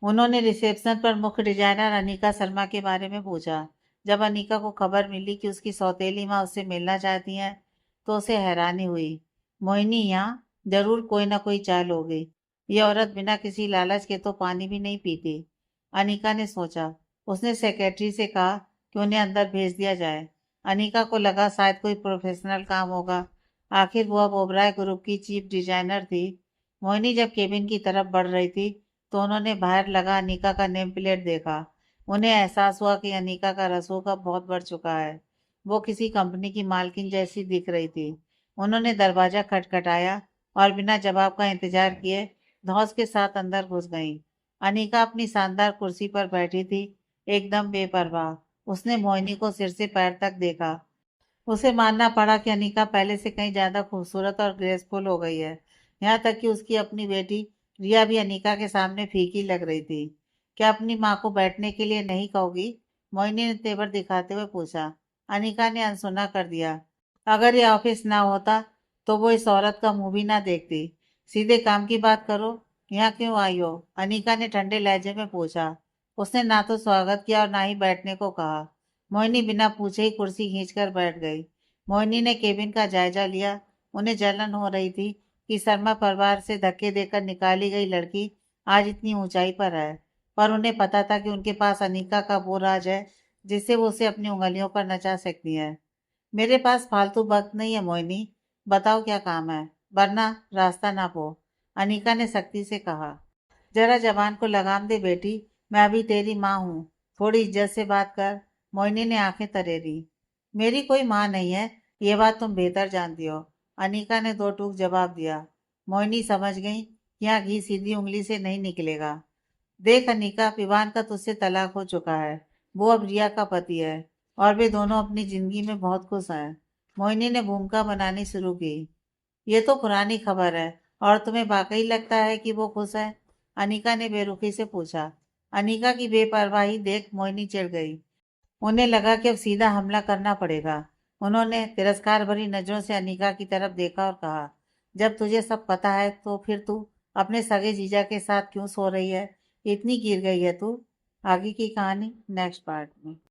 उन्होंने रिसेप्शन पर मुख्य डिजाइनर अनीका शर्मा के बारे में पूछा। जब अनीका को खबर मिली कि उसकी सौतेली माँ उससे मिलना चाहती हैं, तो उसे हैरानी हुई। मोहिनी, यहाँ जरूर कोई ना कोई चाल होगी। ये औरत बिना किसी लालच के तो पानी भी नहीं पीती। अनीका ने सोचा। उसने सेक्रेटरी से कहा कि उन्हें अंदर भेज दिया जाए। अनीका को लगा शायद कोई प्रोफेशनल काम होगा। आखिर वो अब ओबराय ग्रुप की चीफ डिजाइनर थी। मोहिनी जब केबिन की तरफ बढ़ रही थी, तो उन्होंने बाहर लगा अनीका का नेम प्लेट देखा। उन्हें एहसास हुआ कि अनीका का रसूख अब बहुत बढ़ चुका है। वो किसी कंपनी की मालकिन जैसी दिख रही थी। उन्होंने दरवाजा खटखटाया और बिना जवाब का इंतजार किए धौंस के साथ अंदर घुस गईं। अनीका अपनी शानदार कुर्सी पर बैठी थी, एकदम बेपरवाह। उसने मोहिनी को सिर से पैर तक देखा। उसे मानना पड़ा कि अनीका पहले से कहीं ज्यादा खूबसूरत और ग्रेसफुल हो गई है। यहाँ तक कि उसकी अपनी बेटी रिया भी अनीका के सामने फीकी लग रही थी। क्या अपनी माँ को बैठने के लिए नहीं कहोगी? मोहिनी ने तेवर दिखाते हुए पूछा। अनीका ने अनसुना कर दिया। अगर ये ऑफिस ना होता तो वो इस औरत का मुंह भी ना देखती। सीधे काम की बात करो। यहाँ क्यों आई हो? अनीका ने ठंडे लहजे में पूछा। उसने ना तो स्वागत किया और ना ही बैठने को कहा। मोहिनी बिना पूछे ही कुर्सी खींचकर बैठ गई। मोहिनी ने केबिन का जायजा लिया। उन्हें जलन हो रही थी कि शर्मा परिवार से धक्के देकर निकाली गई लड़की आज इतनी ऊंचाई पर है। पर उन्हें पता था कि उनके पास अनीका का वो राज है जिससे वो उसे अपनी उंगलियों पर नचा सकती है। मेरे पास फालतू वक्त नहीं है मोहिनी, बताओ क्या काम है, वरना रास्ता ना पो। अनीका ने सख्ती से कहा। जरा जबान को लगाम दे बेटी, मैं अभी तेरी माँ हूँ, थोड़ी इज्जत से बात कर। मोहिनी ने आंखें तरेरी। मेरी कोई माँ नहीं है, ये बात तुम बेहतर जानती हो। अनीका ने दो टूक जवाब दिया। मोहिनी समझ गई कि यहाँ घी सीधी उंगली से नहीं निकलेगा। देख अनीका, विवान का तुझसे तलाक हो चुका है। वो अब रिया का पति है और वे दोनों अपनी जिंदगी में बहुत खुश हैं। मोहिनी ने भूमिका बनानी शुरू की। ये तो पुरानी खबर है, और तुम्हें वाकई लगता है कि वो खुश है? अनीका ने बेरुखी से पूछा। अनीका की बेपरवाही देख मोहिनी चिढ़ गई। उन्हें लगा कि अब सीधा हमला करना पड़ेगा। उन्होंने तिरस्कार भरी नजरों से अनीका की तरफ देखा और कहा, जब तुझे सब पता है तो फिर तू अपने सगे जीजा के साथ क्यों सो रही है? इतनी गिर गई है तू? आगे की कहानी नेक्स्ट पार्ट में।